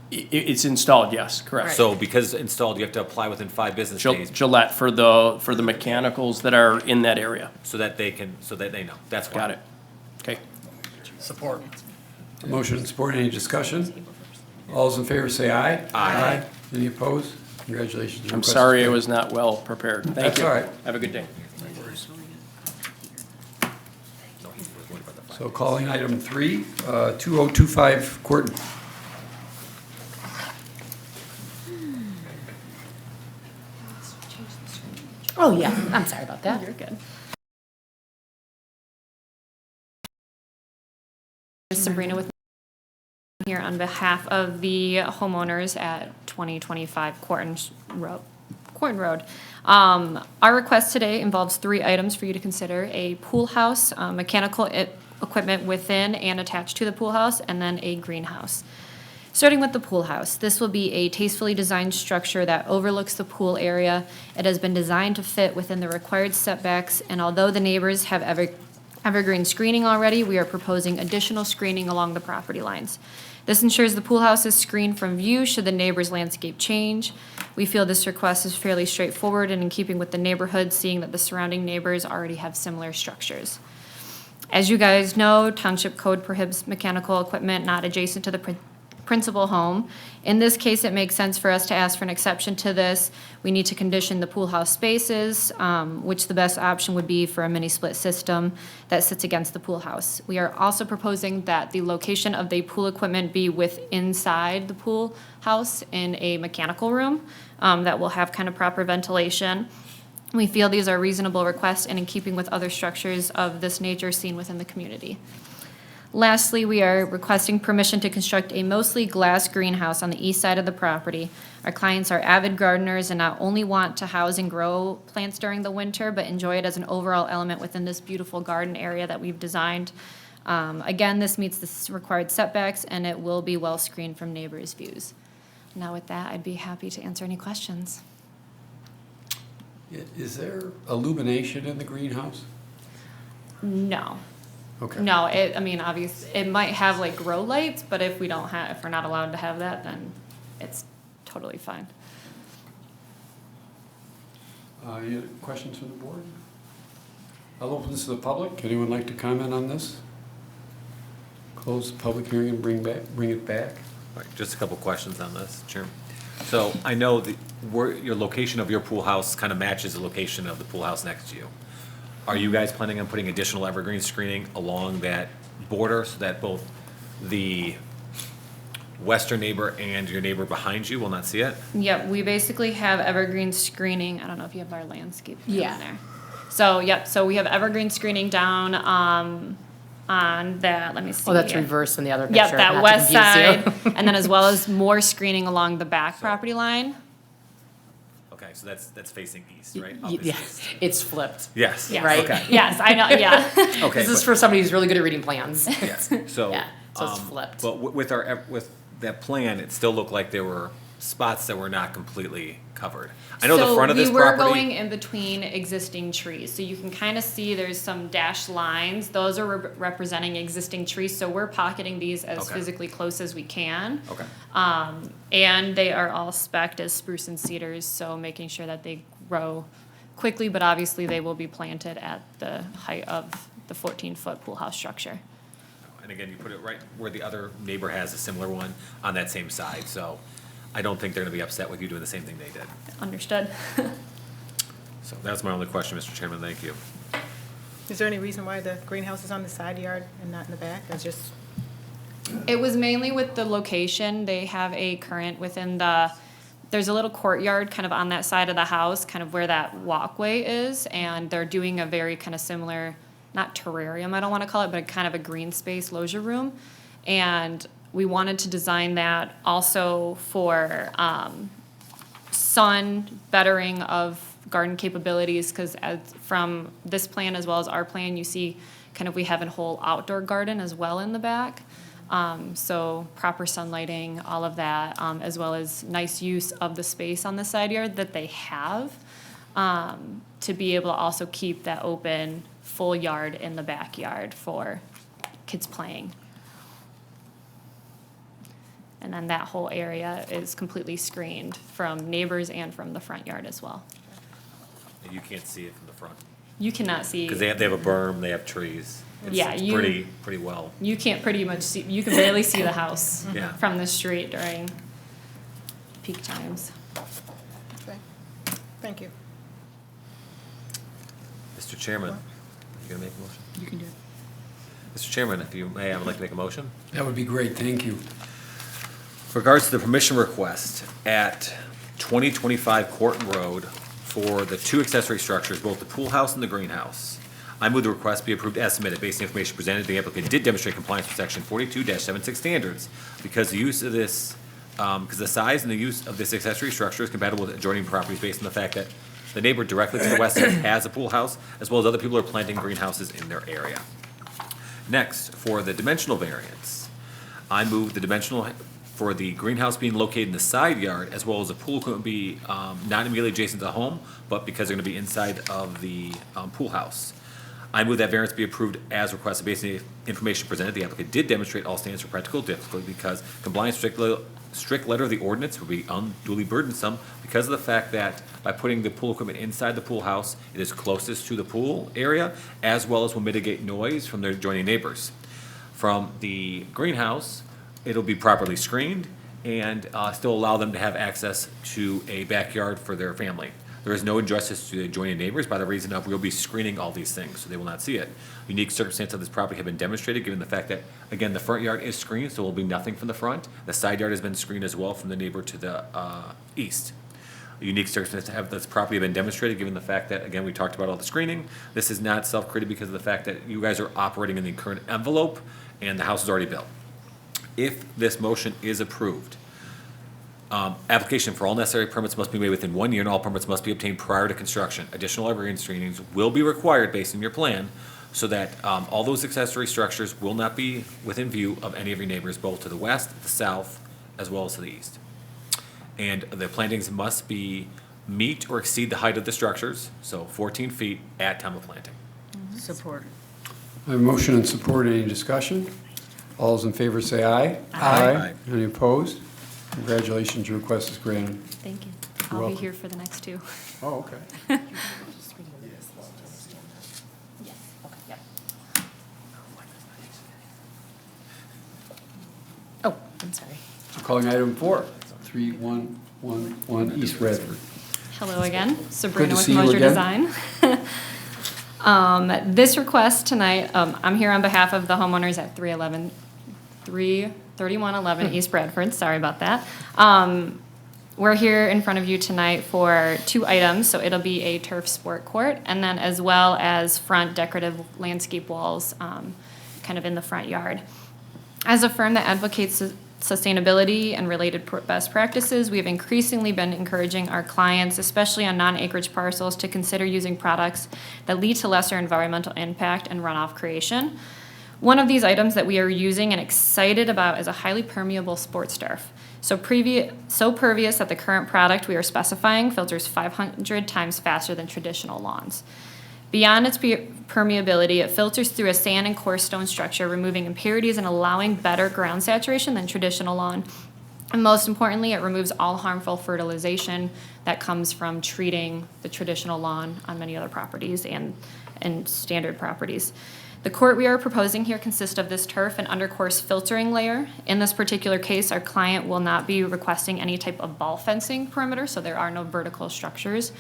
S12: It's installed, yes, correct.
S9: So because it's installed, you have to apply within 5 business days
S12: Gillette for the mechanicals that are in that area.
S9: so that they know. That's why.
S12: Got it. Okay.
S11: Support.
S1: Motion and support, any discussion? All those in favor say aye.
S9: Aye.
S1: Any opposed? Congratulations.
S12: I'm sorry I was not well prepared. Thank you.
S1: That's all right.
S12: Have a good day.
S1: So calling item 3, 2025 Courtney.
S5: Oh, yeah, I'm sorry about that.
S3: You're good.
S14: Sabrina with here on behalf of the homeowners at 2025 Corton Road. Our request today involves 3 items for you to consider: a pool house, mechanical equipment within and attached to the pool house, and then a greenhouse. Starting with the pool house, this will be a tastefully designed structure that overlooks the pool area. It has been designed to fit within the required setbacks, and although the neighbors have evergreen screening already, we are proposing additional screening along the property lines. This ensures the pool house is screened from view should the neighbor's landscape change. We feel this request is fairly straightforward and in keeping with the neighborhood, seeing that the surrounding neighbors already have similar structures. As you guys know, Township Code prohibits mechanical equipment not adjacent to the principal home. In this case, it makes sense for us to ask for an exception to this. We need to condition the pool house spaces, which the best option would be for a mini split system that sits against the pool house. We are also proposing that the location of the pool equipment be inside the pool house in a mechanical room that will have kind of proper ventilation. We feel these are reasonable requests and in keeping with other structures of this nature seen within the community. Lastly, we are requesting permission to construct a mostly glass greenhouse on the east side of the property. Our clients are avid gardeners and not only want to house and grow plants during the winter, but enjoy it as an overall element within this beautiful garden area that we've designed. Again, this meets the required setbacks, and it will be well screened from neighbors' views. Now with that, I'd be happy to answer any questions.
S1: Is there illumination in the greenhouse?
S14: No.
S1: Okay.
S14: No, I mean, obviously, it might have like grow lights, but if we're not allowed to have that, then it's totally fine.
S1: Any other questions from the board? I'll open this to the public. Anyone like to comment on this? Close the public hearing and bring it back.
S9: All right, just a couple questions on this, Chairman. So I know your location of your pool house kind of matches the location of the pool house next to you. Are you guys planning on putting additional evergreen screening along that border so that both the western neighbor and your neighbor behind you will not see it?
S14: Yep, we basically have evergreen screening. I don't know if you have our landscape
S5: Yeah.
S14: down there. So, yep, so we have evergreen screening down, on that, let me see.
S5: Oh, that's
S14: here.
S5: reversed in the other picture.
S14: Yep, that
S5: not to
S14: west side,
S5: confuse you.
S14: and then as well as more screening along the back property line.
S9: Okay, so that's facing east, right?
S5: Y-
S9: Up is
S5: Yeah,
S9: east.
S5: it's flipped.
S9: Yes.
S14: Yes.
S5: Right.
S9: Okay.
S14: Yes, I know, yeah.
S9: Okay.
S5: This is
S9: but-
S5: for somebody who's really good at reading plans.
S9: Yeah, so.
S5: Yeah, so it's flipped.
S9: But with that plan, it still looked like there were spots that were not completely covered. I know the front of this
S14: So we were
S9: property.
S14: going in between existing trees, so you can kind of see there's some dashed lines. Those are representing existing trees, so we're pocketing these as
S9: Okay.
S14: physically close as we can.
S9: Okay.
S14: And they are all spec'd as spruce and cedars, so making sure that they grow quickly, but obviously they will be planted at the height of the 14-foot pool house structure.
S9: And again, you put it right where the other neighbor has a similar one on that same side, so I don't think they're gonna be upset with you doing the same thing they did.
S14: Understood?
S9: So that's my only question, Mr. Chairman, thank you.
S13: Is there any reason why the greenhouse is on the side yard and not in the back? It's just,
S14: It was mainly with the location. They have a current within there's a little courtyard kind of on that side of the house, kind of where that walkway is, and they're doing a very kind of similar, not terrarium, I don't want to call it, but kind of a green space leisure room. And we wanted to design that also for sun bettering of garden capabilities, because from this plan as well as our plan, you see kind of we have a whole outdoor garden as well in the back. So proper sunlighting, all of that, as well as nice use of the space on the side yard that they have, to be able to also keep that open full yard in the backyard for kids playing. And then that whole area is completely screened from neighbors and from the front yard as well.
S9: And you can't see it from the front,
S14: You cannot see.
S9: because they have a berm, they have trees.
S14: Yeah,
S9: It's
S14: you-
S9: pretty well.
S14: You can't pretty much see, you can barely see the house
S9: Yeah.
S14: from the street during peak times.
S13: okay. Thank you.
S9: Mr. Chairman, you gonna make a motion?
S13: You can do it.
S9: Mr. Chairman, if you may, I would like to make a motion.
S1: That would be great, thank you.
S9: With regards to the permission request at 2025 Corton Road for the two accessory structures, both the pool house and the greenhouse, I move the request be approved as submitted based on information presented. The applicant did demonstrate compliance with section 42-76 standards because the use of this, because the size and the use of this accessory structure is compatible with adjoining properties based on the fact that the neighbor directly to the west has a pool house, as well as other people are planting greenhouses in their area. Next, for the dimensional variance, I move the dimensional for the greenhouse being located in the side yard, as well as the pool equipment be not immediately adjacent to the home, but because they're gonna be inside of the pool house. I move that variance be approved as requested based on the information presented. The applicant did demonstrate all standards for practical difficulty because compliance with strict letter of the ordinance would be unduly burdensome because of the fact that by putting the pool equipment inside the pool house, it is closest to the pool area, as well as will mitigate noise from their adjoining neighbors. From the greenhouse, it'll be properly screened and still allow them to have access to a backyard for their family. There is no injustice to the adjoining neighbors by the reason of we'll be screening all these things, so they will not see it. Unique circumstances of this property have been demonstrated, given the fact that, again, the front yard is screened, so there will be nothing from the front. The side yard has been screened as well from the neighbor to the east. Unique circumstances have this property been demonstrated, given the fact that, again, we talked about all the screening. This is not self-created because of the fact that you guys are operating in the current envelope, and the house is already built. If this motion is approved, application for all necessary permits must be made within 1 year, and all permits must be obtained prior to construction. Additional evergreen screenings will be required based on your plan, so that all those accessory structures will not be within view of any of your neighbors, both to the west, the south, as well as to the east. And the plantings must meet or exceed the height of the structures, so 14 feet at time of planting.
S13: Support.
S1: I have a motion and support. Any discussion? All those in favor say aye.
S9: Aye.
S1: Any opposed? Congratulations, your request is granted.
S14: Thank you.
S1: You're
S14: I'll be
S1: welcome.
S14: here for the next two.
S1: Oh, okay.
S5: Oh, I'm sorry.
S1: So calling item 4, 3111 East Radford.
S14: Hello again, Sabrina with
S1: see you
S14: Moser
S1: again.
S14: Design. This request tonight, I'm here on behalf of the homeowners at 3111 East Bradford, sorry about that. We're here in front of you tonight for 2 items, so it'll be a turf sport court, and then as well as front decorative landscape walls, kind of in the front yard. As a firm that advocates sustainability and related best practices, we have increasingly been encouraging our clients, especially on non-acreage parcels, to consider using products that lead to lesser environmental impact and runoff creation. One of these items that we are using and excited about is a highly permeable sports turf. So pervious that the current product we are specifying filters 500 times faster than traditional lawns. Beyond its permeability, it filters through a sand and coarse stone structure, removing impurities and allowing better ground saturation than traditional lawn. And most importantly, it removes all harmful fertilization that comes from treating the traditional lawn on many other properties and standard properties. The court we are proposing here consists of this turf and undercourse filtering layer. In this particular case, our client will not be requesting any type of ball fencing perimeter, so there are no vertical structures.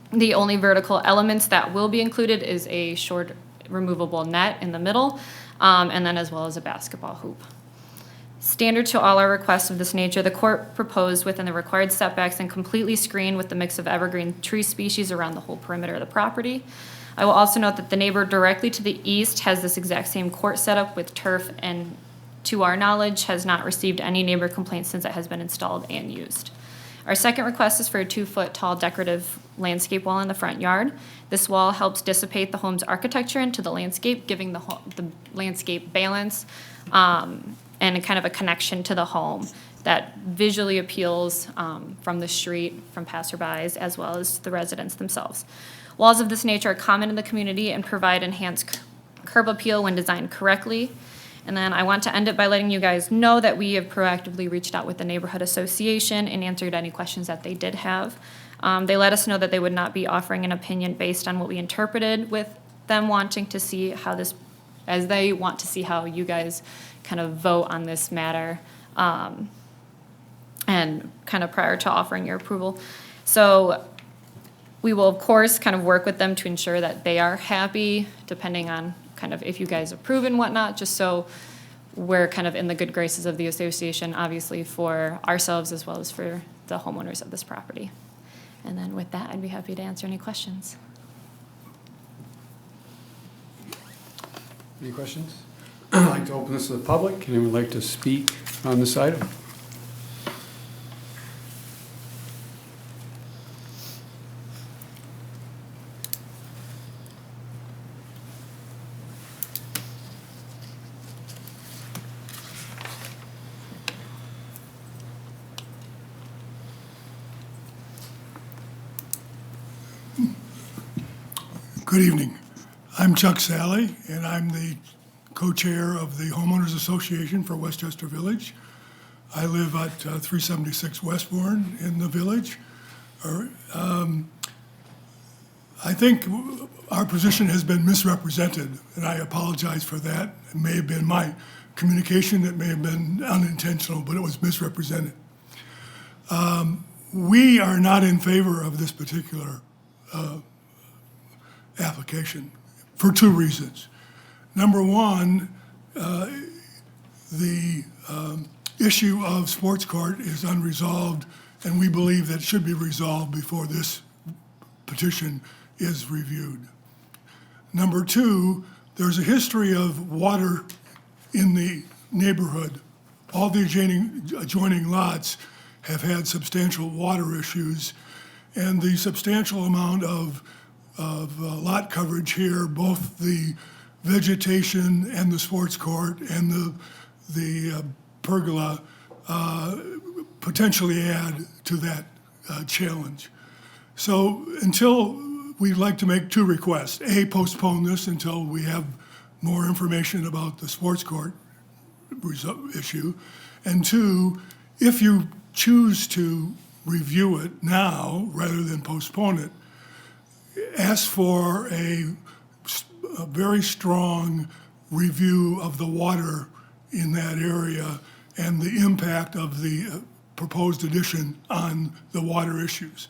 S14: The only vertical elements that will be included is a short removable net in the middle, and then as well as a basketball hoop. Standard to all our requests of this nature, the court proposed within the required setbacks and completely screened with the mix of evergreen tree species around the whole perimeter of the property. I will also note that the neighbor directly to the east has this exact same court setup with turf, and to our knowledge has not received any neighbor complaints since it has been installed and used. Our second request is for a 2-foot tall decorative landscape wall in the front yard. This wall helps dissipate the home's architecture into the landscape, giving the landscape balance and a kind of a connection to the home that visually appeals from the street, from passerbys, as well as the residents themselves. Walls of this nature are common in the community and provide enhanced curb appeal when designed correctly. And then I want to end it by letting you guys know that we have proactively reached out with the neighborhood association and answered any questions that they did have. They let us know that they would not be offering an opinion based on what we interpreted, with them wanting to see how this, as they want to see how you guys kind of vote on this matter, and kind of prior to offering your approval. So we will, of course, kind of work with them to ensure that they are happy, depending on kind of if you guys approve and whatnot, just so we're kind of in the good graces of the association, obviously for ourselves as well as for the homeowners of this property. And then with that, I'd be happy to answer any questions.
S1: Any questions? I'd like to open this to the public. Anyone like to speak on this item?
S15: Good evening. I'm Chuck Sally, and I'm the co-chair of the Homeowners Association for Westchester Village. I live at 376 Westbourne in the village. I think our position has been misrepresented, and I apologize for that. It may have been my communication, it may have been unintentional, but it was misrepresented. We are not in favor of this particular application for 2 reasons. Number one, the issue of sports court is unresolved, and we believe that should be resolved before this petition is reviewed. Number two, There's a history of water in the neighborhood. All the adjoining lots have had substantial water issues, and the substantial amount of lot coverage here, both the vegetation and the sports court and the pergola, potentially add to that challenge. So we'd like to make two requests. A, postpone this until we have more information about the sports court issue. And two, if you choose to review it now rather than postpone it, ask for a very strong review of the water in that area and the impact of the proposed addition on the water issues.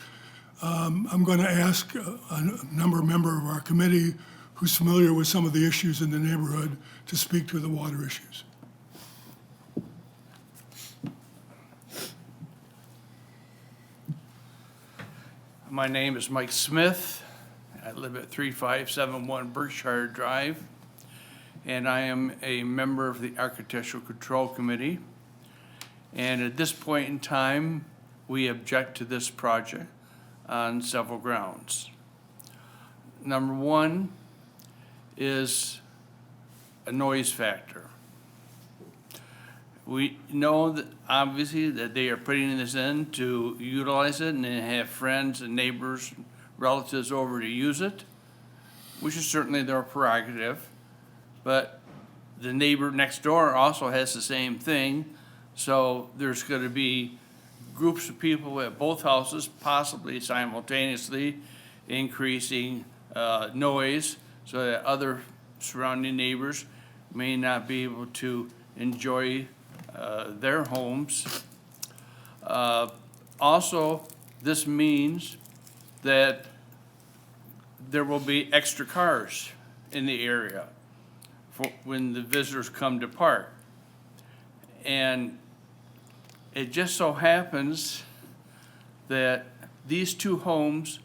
S15: I'm going to ask a member of our committee who's familiar with some of the issues in the neighborhood to speak to the water issues.
S12: My name is Mike Smith. I live at 3571 Berkshire Drive, and I am a member of the Architectural Control Committee. And at this point in time, we object to this project on several grounds. Number one is a noise factor. We know that obviously that they are putting this in to utilize it and then have friends and neighbors, relatives over to use it, which is certainly their prerogative. But the neighbor next door also has the same thing. So there's going to be groups of people at both houses, possibly simultaneously increasing noise so that other surrounding neighbors may not be able to enjoy their homes. Also, this means that there will be extra cars in the area for when the visitors come to park. And it just so happens that these two homes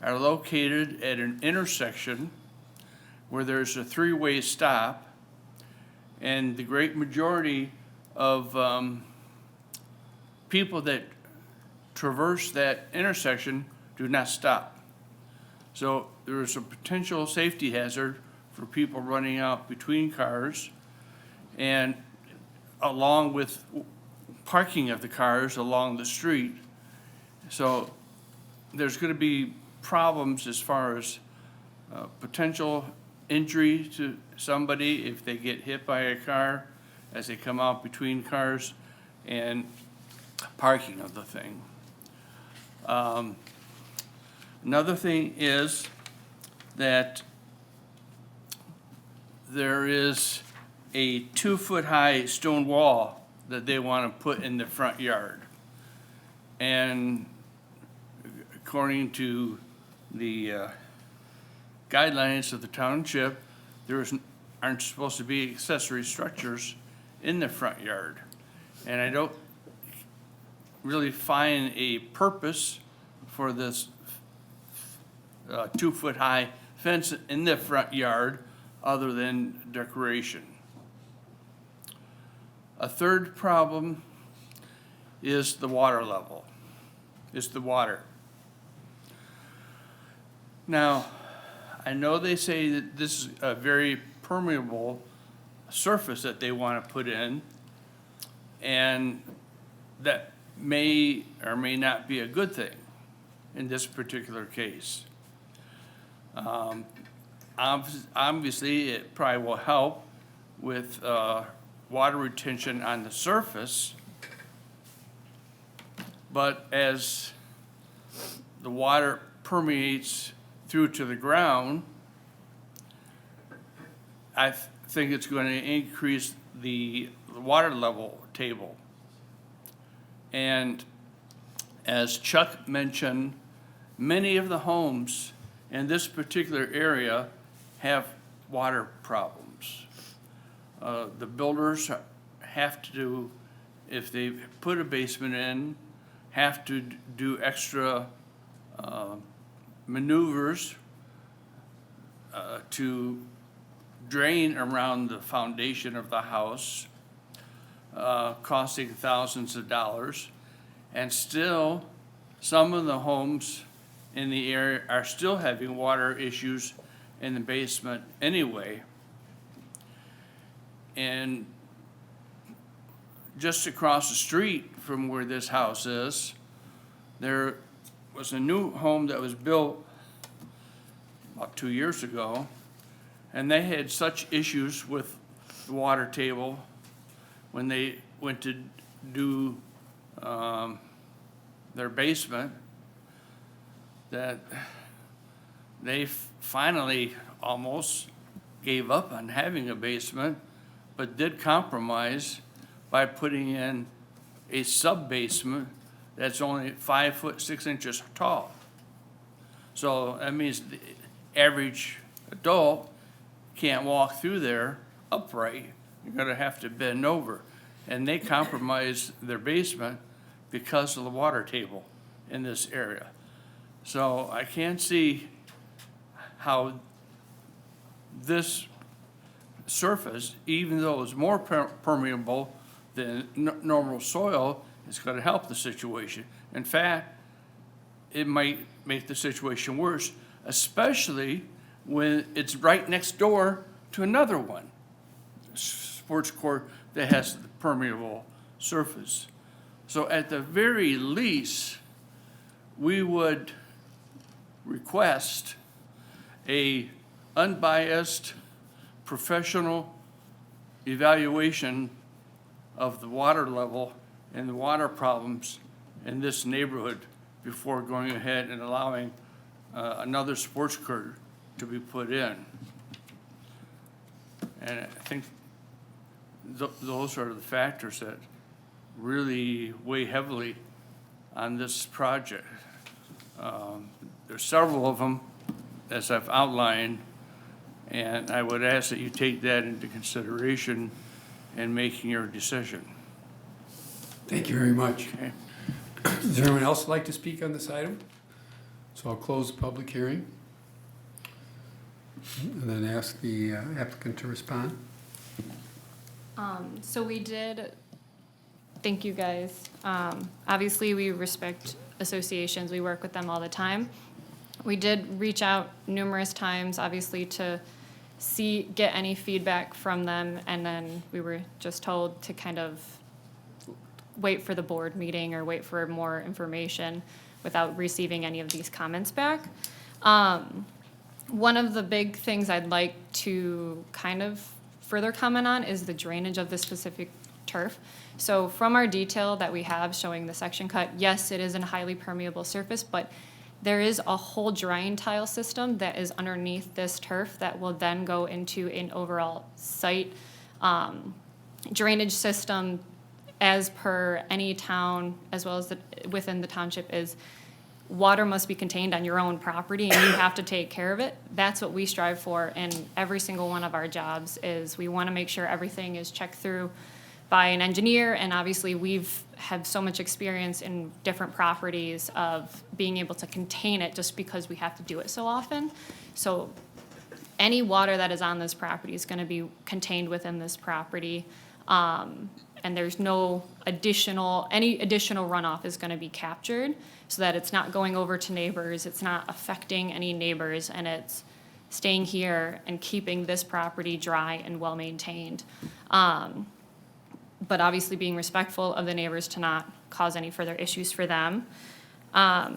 S12: are located at an intersection where there's a three-way stop, and the great majority of people that traverse that intersection do not stop. So there's a potential safety hazard for people running out between cars, and along with parking of the cars along the street. So there's going to be problems as far as potential injury to somebody if they get hit by a car as they come out between cars, and parking of the thing. Another thing is that there is a 2-foot-high stone wall that they want to put in the front yard. And according to the guidelines of the township, there aren't supposed to be accessory structures in the front yard. And I don't really find a purpose for this 2-foot-high fence in the front yard other than decoration. A third problem is the water level, is the water. Now, I know they say that this is a very permeable surface that they want to put in, and that may or may not be a good thing in this particular case. Obviously, it probably will help with water retention on the surface, but as the water permeates through to the ground, I think it's going to increase the water level table. And as Chuck mentioned, many of the homes in this particular area have water problems. The builders have to, if they put a basement in, have to do extra maneuvers to drain around the foundation of the house, costing thousands of dollars. And still, some of the homes in the area are still having water issues in the basement anyway. And just across the street from where this house is, there was a new home that was built about 2 years ago, and they had such issues with the water table when they went to do their basement that they finally almost gave up on having a basement, but did compromise by putting in a sub-basement that's only 5 foot 6 inches tall. So that means the average adult can't walk through there upright. You're gonna have to bend over. And they compromised their basement because of the water table in this area. So I can't see how this surface, even though it's more permeable than normal soil, is gonna help the situation. In fact, it might make the situation worse, especially when it's right next door to another one, sports court that has the permeable surface. So at the very least, we would request a unbiased, professional evaluation of the water level and the water problems in this neighborhood before going ahead and allowing another sports court to be put in. And I think those are the factors that really weigh heavily on this project. There's several of them, as I've outlined, and I would ask that you take that into consideration in making your decision.
S1: Thank you very much.
S12: Okay.
S1: Is there anyone else who'd like to speak on this item? So I'll close the public hearing and then ask the applicant to respond.
S14: So we did, thank you guys. Obviously, we respect associations. We work with them all the time. We did reach out numerous times, obviously, to get any feedback from them, and then we were just told to kind of wait for the board meeting or wait for more information without receiving any of these comments back. One of the big things I'd like to kind of further comment on is the drainage of the specific turf. So from our detail that we have showing the section cut, yes, it is a highly permeable surface, but there is a whole drying tile system that is underneath this turf that will then go into an overall site drainage system as per any town, as well as within the township, is water must be contained on your own property and you have to take care of it. That's what we strive for in every single one of our jobs, is we want to make sure everything is checked through by an engineer, and obviously we've had so much experience in different properties of being able to contain it just because we have to do it so often. So any water that is on this property is going to be contained within this property, and there's no any additional runoff is going to be captured so that it's not going over to neighbors, it's not affecting any neighbors, and it's staying here and keeping this property dry and well-maintained. But obviously being respectful of the neighbors to not cause any further issues for them. I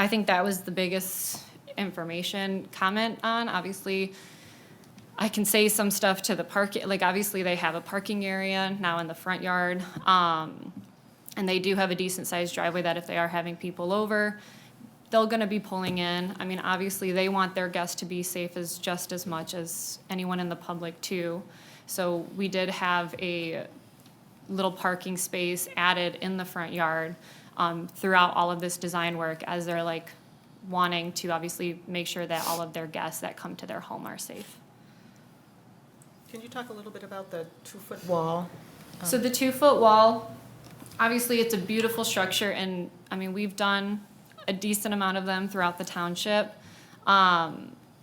S14: think that was the biggest information comment on. Obviously, I can say some stuff to the parking, like obviously they have a parking area now in the front yard. And they do have a decent sized driveway that if they are having people over, they're gonna be pulling in. I mean, obviously, they want their guests to be safe just as much as anyone in the public too. So we did have a little parking space added in the front yard throughout all of this design work, as they're like wanting to obviously make sure that all of their guests that come to their home are safe.
S13: Can you talk a little bit about the 2-foot wall?
S14: So the 2-foot wall, obviously it's a beautiful structure, and I mean, we've done a decent amount of them throughout the township.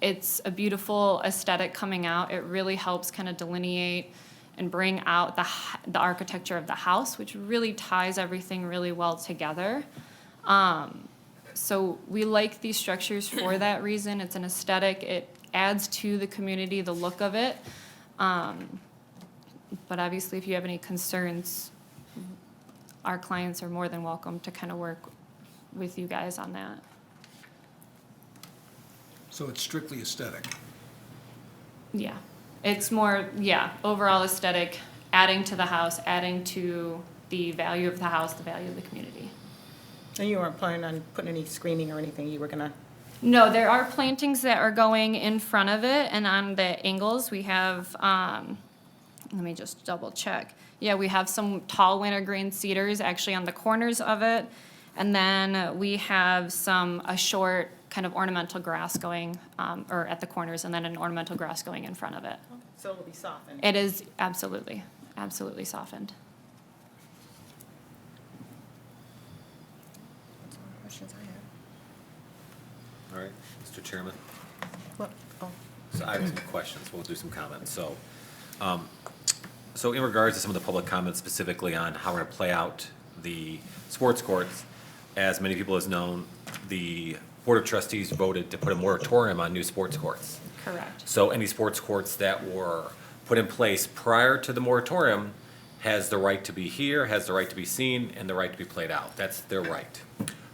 S14: It's a beautiful aesthetic coming out. It really helps kind of delineate and bring out the architecture of the house, which really ties everything really well together. So we like these structures for that reason. It's an aesthetic. It adds to the community, the look of it. But obviously, if you have any concerns, our clients are more than welcome to kind of work with you guys on that.
S2: So it's strictly aesthetic.
S14: Yeah, it's more, overall aesthetic, adding to the house, adding to the value of the house, the value of the community.
S13: And you weren't planning on putting any screening or anything, you were gonna?
S14: No, there are plantings that are going in front of it, and on the angles, we have, let me just double check. Yeah, we have some tall wintergreen cedars actually on the corners of it, and then we have a short kind of ornamental grass going, or at the corners, and then an ornamental grass going in front of it.
S13: So it'll be softened?
S14: It is absolutely softened.
S13: That's all the questions I have.
S9: All right, Mr. Chairman.
S13: What, oh,
S9: So I have some questions. We'll do some comments. So in regards to some of the public comments specifically on how we're going to play out the sports courts, as many people has known, the Board of Trustees voted to put a moratorium on new sports courts.
S14: Correct.
S9: So any sports courts that were put in place prior to the moratorium has the right to be here, has the right to be seen, and the right to be played out. That's their right.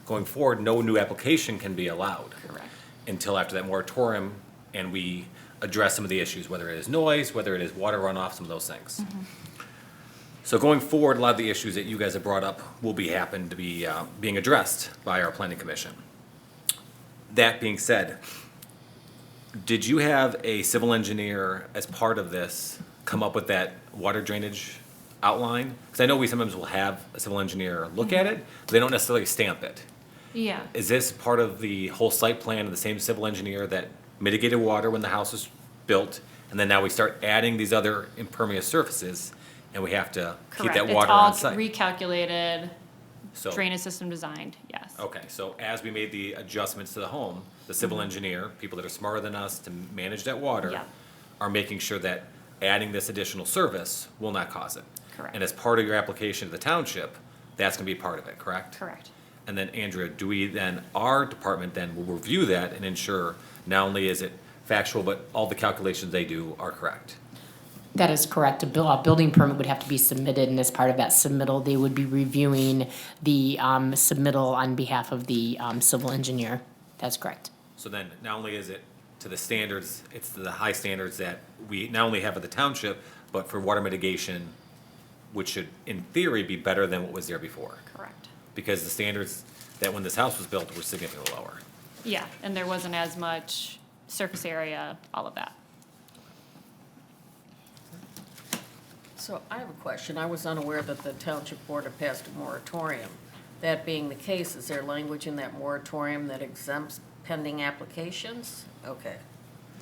S9: Going forward, no new application can be allowed.
S14: Correct.
S9: Until after that moratorium, and we address some of the issues, whether it is noise, whether it is water runoff, some of those things. So going forward, a lot of the issues that you guys have brought up will happen to be being addressed by our planning commission. That being said, did you have a civil engineer as part of this come up with that water drainage outline? Because I know we sometimes will have a civil engineer look at it, but they don't necessarily stamp it.
S14: Yeah.
S9: Is this part of the whole site plan of the same civil engineer that mitigated water when the house was built, and then now we start adding these other impervious surfaces, and we have to keep that water on
S14: It's all
S9: site?
S14: recalculated,
S9: So,
S14: drainage system designed, yes.
S9: okay, so as we made the adjustments to the home, the civil engineer, people that are smarter than us to manage that water,
S14: Yep.
S9: are making sure that adding this additional service will not cause it.
S14: Correct.
S9: And as part of your application to the township, that's gonna be part of it, correct?
S14: Correct.
S9: And then, Andrea, do we then, our department then will review that and ensure not only is it factual, but all the calculations they do are correct?
S5: That is correct. A building permit would have to be submitted, and as part of that submittal, they would be reviewing the submittal on behalf of the civil engineer. That's correct.
S9: So then, not only is it to the standards, it's to the high standards that we not only have at the township, but for water mitigation, which should, in theory, be better than what was there before.
S14: Correct.
S9: Because the standards that when this house was built were significantly lower.
S14: Yeah, and there wasn't as much surface area, all of that.
S8: So I have a question. I was unaware that the Township Board had passed a moratorium. That being the case, is there language in that moratorium that exempts pending applications? Okay.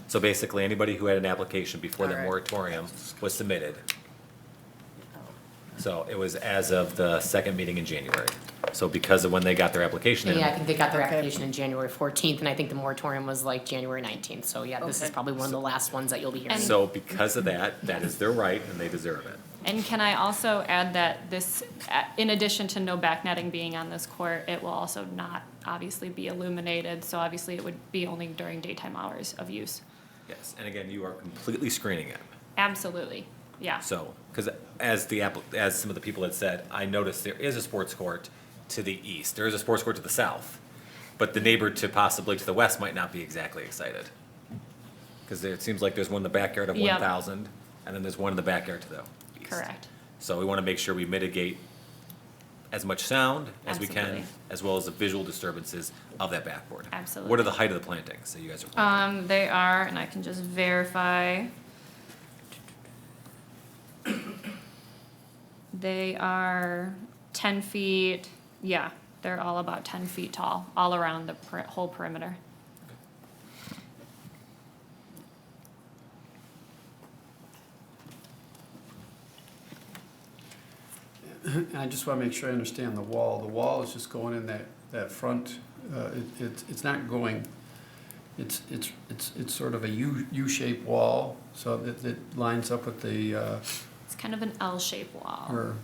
S9: So basically, anybody who had an application before the
S8: All right.
S9: moratorium was submitted. So it was as of the second meeting in January. So because of when they got their application in.
S5: Yeah, I think they got their
S8: Okay.
S5: application in January 14th, and I think the moratorium was like January 19th. So yeah, this is
S8: Okay.
S5: probably one of the last ones that you'll be hearing.
S9: So because of that, that is their right and they deserve it.
S14: And can I also add that this, in addition to no back netting being on this court, it will also not obviously be illuminated, so obviously it would be only during daytime hours of use.
S9: Yes, and again, you are completely screening it.
S14: Absolutely, yeah.
S9: So, because as some of the people had said, I noticed there is a sports court to the east. There is a sports court to the south. But the neighbor to possibly to the west might not be exactly excited. Because it seems like there's one in the backyard of
S14: Yep.
S9: 1,000, and then there's one in the backyard to the east.
S14: Correct.
S9: So we want to make sure we mitigate as much sound as we can,
S14: Absolutely.
S9: as well as the visual disturbances of that backboard.
S14: Absolutely.
S9: What are the height of the plantings that you guys are planting?
S14: They are, and I can just verify. They are 10 feet, yeah, they're all about 10 feet tall, all around the whole perimeter.
S1: I just want to make sure I understand the wall. The wall is just going in that front, it's not going It's sort of a U-shaped wall, so it lines up with the,
S14: It's kind of an L-shaped wall.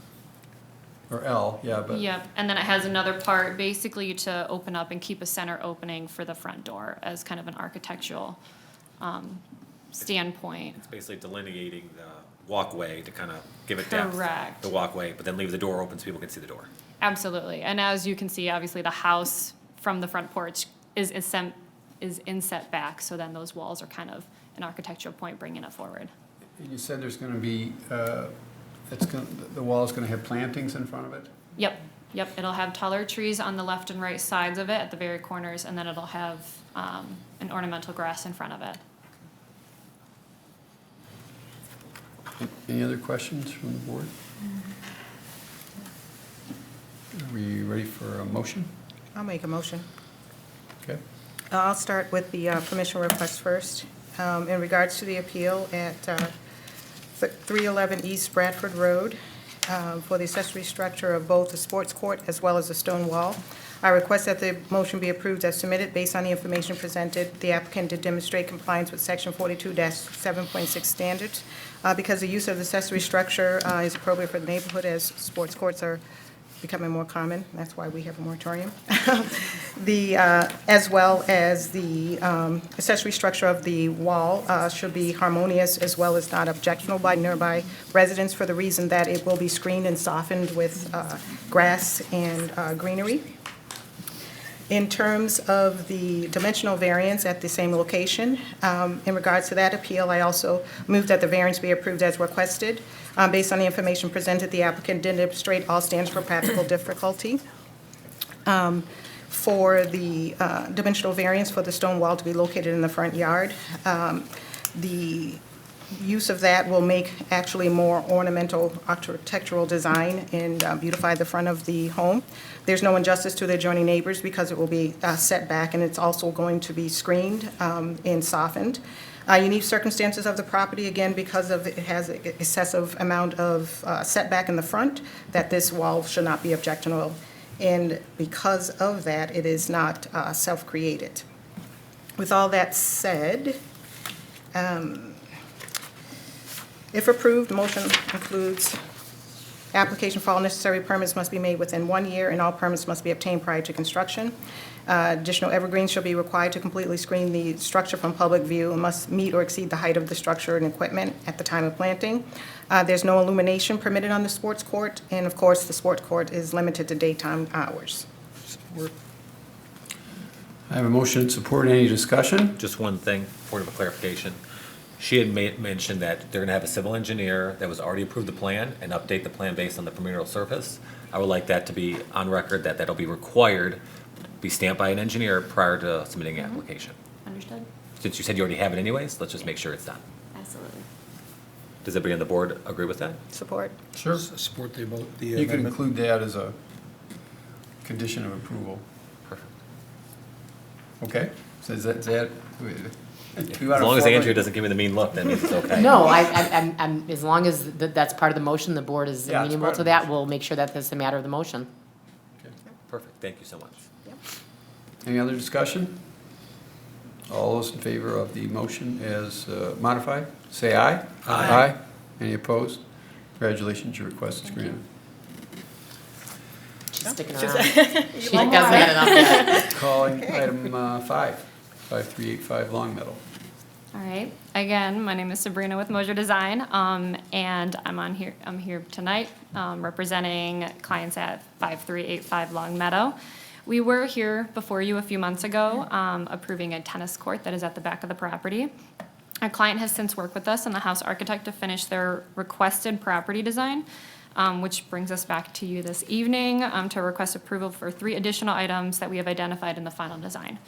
S1: or L, yeah, but.
S14: Yep, and then it has another part basically to open up and keep a center opening for the front door as kind of an architectural standpoint.
S9: It's basically delineating the walkway to kind of give it depth.
S14: Correct.
S9: The walkway, but then leave the door open so people can see the door.
S14: Absolutely, and as you can see, obviously the house from the front porch is in setback, so then those walls are kind of an architectural point bringing it forward.
S1: And you said there's gonna be, the wall's gonna have plantings in front of it?
S14: Yep, it'll have taller trees on the left and right sides of it at the very corners, and then it'll have an ornamental grass in front of it.
S1: Any other questions from the board? Are we ready for a motion?
S13: I'll make a motion.
S1: Okay.
S13: I'll start with the permission request first. In regards to the appeal at 311 East Bradford Road for the accessory structure of both the sports court as well as the stone wall, I request that the motion be approved as submitted based on the information presented. The applicant did demonstrate compliance with section 42-7.6 standards. Because the use of the accessory structure is appropriate for the neighborhood as sports courts are becoming more common. That's why we have a moratorium. As well as the accessory structure of the wall should be harmonious as well as not objectionable by nearby residents for the reason that it will be screened and softened with grass and greenery. In terms of the dimensional variance at the same location, in regards to that appeal, I also move that the variance be approved as requested. Based on the information presented, the applicant did demonstrate all standards for practical difficulty. For the dimensional variance for the stone wall to be located in the front yard, the use of that will make actually more ornamental architectural design and beautify the front of the home. There's no injustice to the adjoining neighbors because it will be set back, and it's also going to be screened and softened. Unique circumstances of the property, again, because of it has an excessive amount of setback in the front, that this wall should not be objectionable. And because of that, it is not self-created. With all that said, if approved, the motion includes application for all necessary permits must be made within 1 year, and all permits must be obtained prior to construction. Additional evergreens shall be required to completely screen the structure from public view and must meet or exceed the height of the structure and equipment at the time of planting. There's no illumination permitted on the sports court, and of course, the sports court is limited to daytime hours.
S1: I have a motion and support. Any discussion?
S9: Just one thing, point of clarification. She had mentioned that they're gonna have a civil engineer that was already approved the plan and update the plan based on the permeable surface. I would like that to be on record, that that'll be required, be stamped by an engineer prior to submitting an application.
S14: Understood?
S9: Since you said you already have it anyways, let's just make sure it's done.
S14: Absolutely.
S9: Does everybody on the board agree with that?
S13: Support.
S1: Sure.
S11: Support the
S1: You can
S11: amendment.
S1: include that as a condition of approval.
S9: Perfect.
S1: Okay? So is that?
S9: As long as Andrea doesn't give me the mean look, that means it's okay.
S5: No, I'm, as long as that's part of the motion, the board is
S1: Yeah, it's
S5: amenable
S1: part
S5: to
S1: of the
S5: that,
S1: motion.
S5: we'll make sure that that's a matter of the motion.
S9: Perfect, thank you so much.
S1: Any other discussion? All those in favor of the motion as modified, say aye. Aye. Any opposed? Congratulations, your request is granted.
S5: She's sticking
S13: Just-
S5: around. She hasn't had enough yet.
S1: Calling item 5385 Long Meadow.
S14: All right, again, my name is Sabrina with Moser Design, and I'm here tonight representing clients at 5385 Long Meadow. We were here before you a few months ago approving a tennis court that is at the back of the property. Our client has since worked with us and the house architect to finish their requested property design, which brings us back to you this evening to request approval for 3 additional items that we have identified in the final design.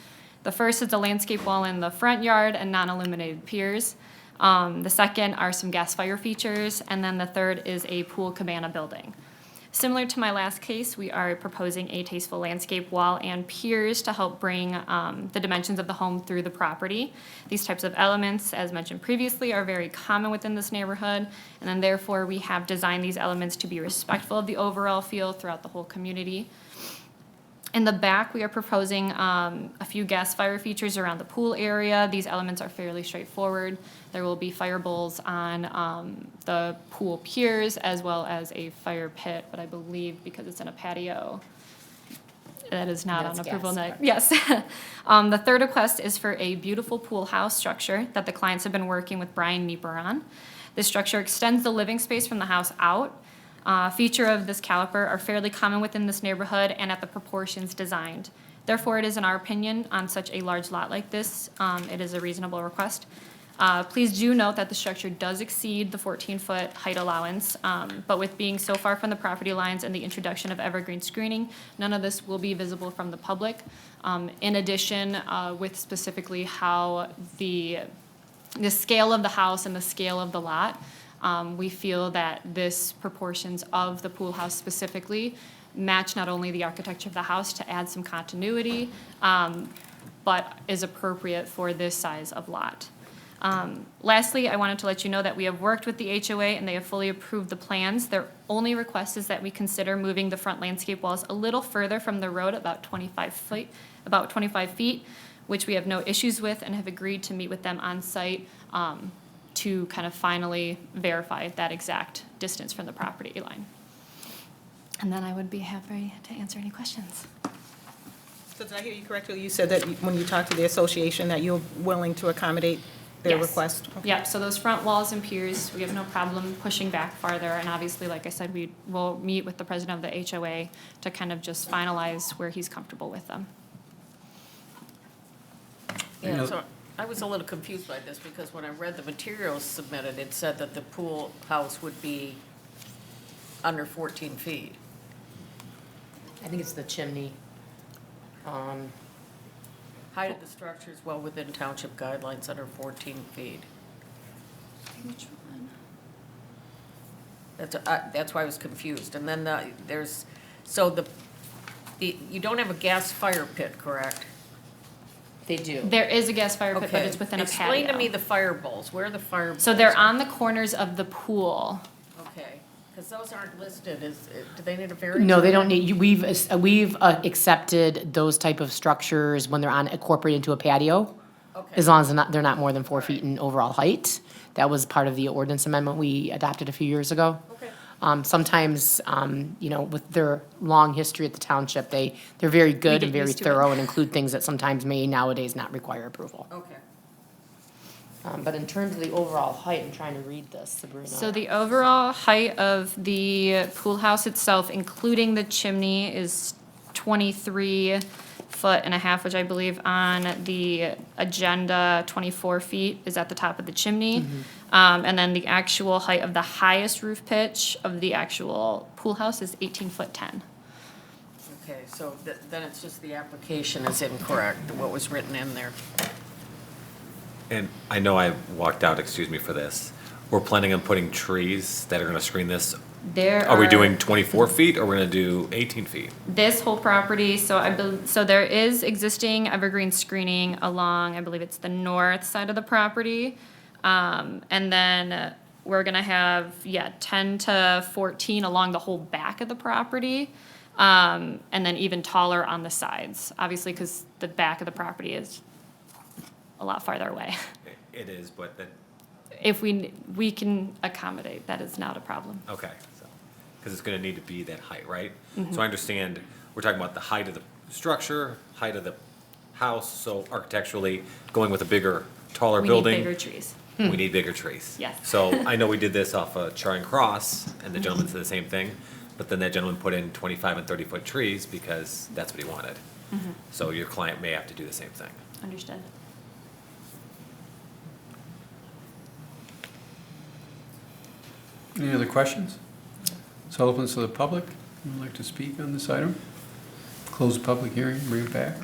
S14: The first is the landscape wall in the front yard and non-illuminated piers. The second are some gas fire features, and then the third is a pool cabana building. Similar to my last case, we are proposing a tasteful landscape wall and piers to help bring the dimensions of the home through the property. These types of elements, as mentioned previously, are very common within this neighborhood, and then therefore we have designed these elements to be respectful of the overall feel throughout the whole community. In the back, we are proposing a few gas fire features around the pool area. These elements are fairly straightforward. There will be fire bowls on the pool piers as well as a fire pit, but I believe because it's in a patio, that is not on
S5: That's
S14: approval
S5: gas.
S14: night. Yes. The third request is for a beautiful pool house structure that the clients have been working with Brian Nieper on. This structure extends the living space from the house out. Feature of this caliper are fairly common within this neighborhood and at the proportions designed. Therefore, it is in our opinion, on such a large lot like this, it is a reasonable request. Please do note that the structure does exceed the 14-foot height allowance, but with being so far from the property lines and the introduction of evergreen screening, none of this will be visible from the public. In addition, with specifically how the scale of the house and the scale of the lot, we feel that this proportions of the pool house specifically match not only the architecture of the house to add some continuity, but is appropriate for this size of lot. Lastly, I wanted to let you know that we have worked with the HOA and they have fully approved the plans. Their only request is that we consider moving the front landscape walls a little further from the road, about 25 feet, which we have no issues with and have agreed to meet with them on site to kind of finally verify that exact distance from the property line. And then I would be happy to answer any questions.
S13: So did I hear you correctly? You said that when you talked to the association, that you're willing to accommodate their
S14: Yes.
S13: request? Okay.
S14: Yep, so those front walls and piers, we have no problem pushing back farther. And obviously, like I said, we will meet with the president of the HOA to kind of just finalize where he's comfortable with them.
S8: Yeah, so I was a little confused by this because when I read the materials submitted, it said that the pool house would be under 14 feet.
S5: I think it's the chimney.
S8: Height of the structure is well within township guidelines under 14 feet.
S14: Which one?
S8: That's why I was confused. And then you don't have a gas fire pit, correct?
S5: They do.
S14: There is a gas fire pit, but
S8: Okay.
S14: it's within a patio.
S8: Explain to me the fire bowls. Where are the fire bowls?
S14: So they're on the corners of the pool.
S8: Okay, because those aren't listed. Do they need a variance?
S5: No, they don't need, we've accepted those type of structures when they're incorporated into a patio,
S8: Okay.
S5: as long as they're not more than 4 feet in overall height. That was part of the ordinance amendment we adopted a few years ago.
S8: Okay.
S5: Sometimes, with their long history at the township, they're very good
S14: get
S5: and very
S14: used to it.
S5: thorough and include things that sometimes may nowadays not require approval.
S8: Okay.
S5: But in terms of the overall height, I'm trying to read this, Sabrina.
S14: So the overall height of the pool house itself, including the chimney, is 23.5 feet, which I believe on the agenda, 24 feet is at the top of the chimney. And then the actual height of the highest roof pitch of the actual pool house is 18.10 feet.
S8: Okay, so then it's just the application is incorrect, what was written in there.
S9: And I know I walked out, excuse me for this. We're planning on putting trees that are gonna screen this.
S14: There
S9: Are we doing 24 feet or we're gonna do 18 feet?
S14: This whole property, so there is existing evergreen screening along, I believe it's the north side of the property. And then we're gonna have, 10 to 14 along the whole back of the property. And then even taller on the sides, obviously, because the back of the property is a lot farther away.
S9: It is, but then,
S14: If we can accommodate, that is not a problem.
S9: okay, so, because it's gonna need to be that height, right? So I understand, we're talking about the height of the structure, height of the house, so architecturally, going with a bigger, taller
S14: We need
S9: building.
S14: bigger trees.
S9: We need bigger trees.
S14: Yes.
S9: So I know we did this off of Charing Cross, and the gentleman said the same thing, but then that gentleman put in 25 and 30-foot trees because that's what he wanted. So your client may have to do the same thing.
S14: Understood.
S1: Any other questions? So open to the public. Who would like to speak on this item? Close the public hearing, bring it back.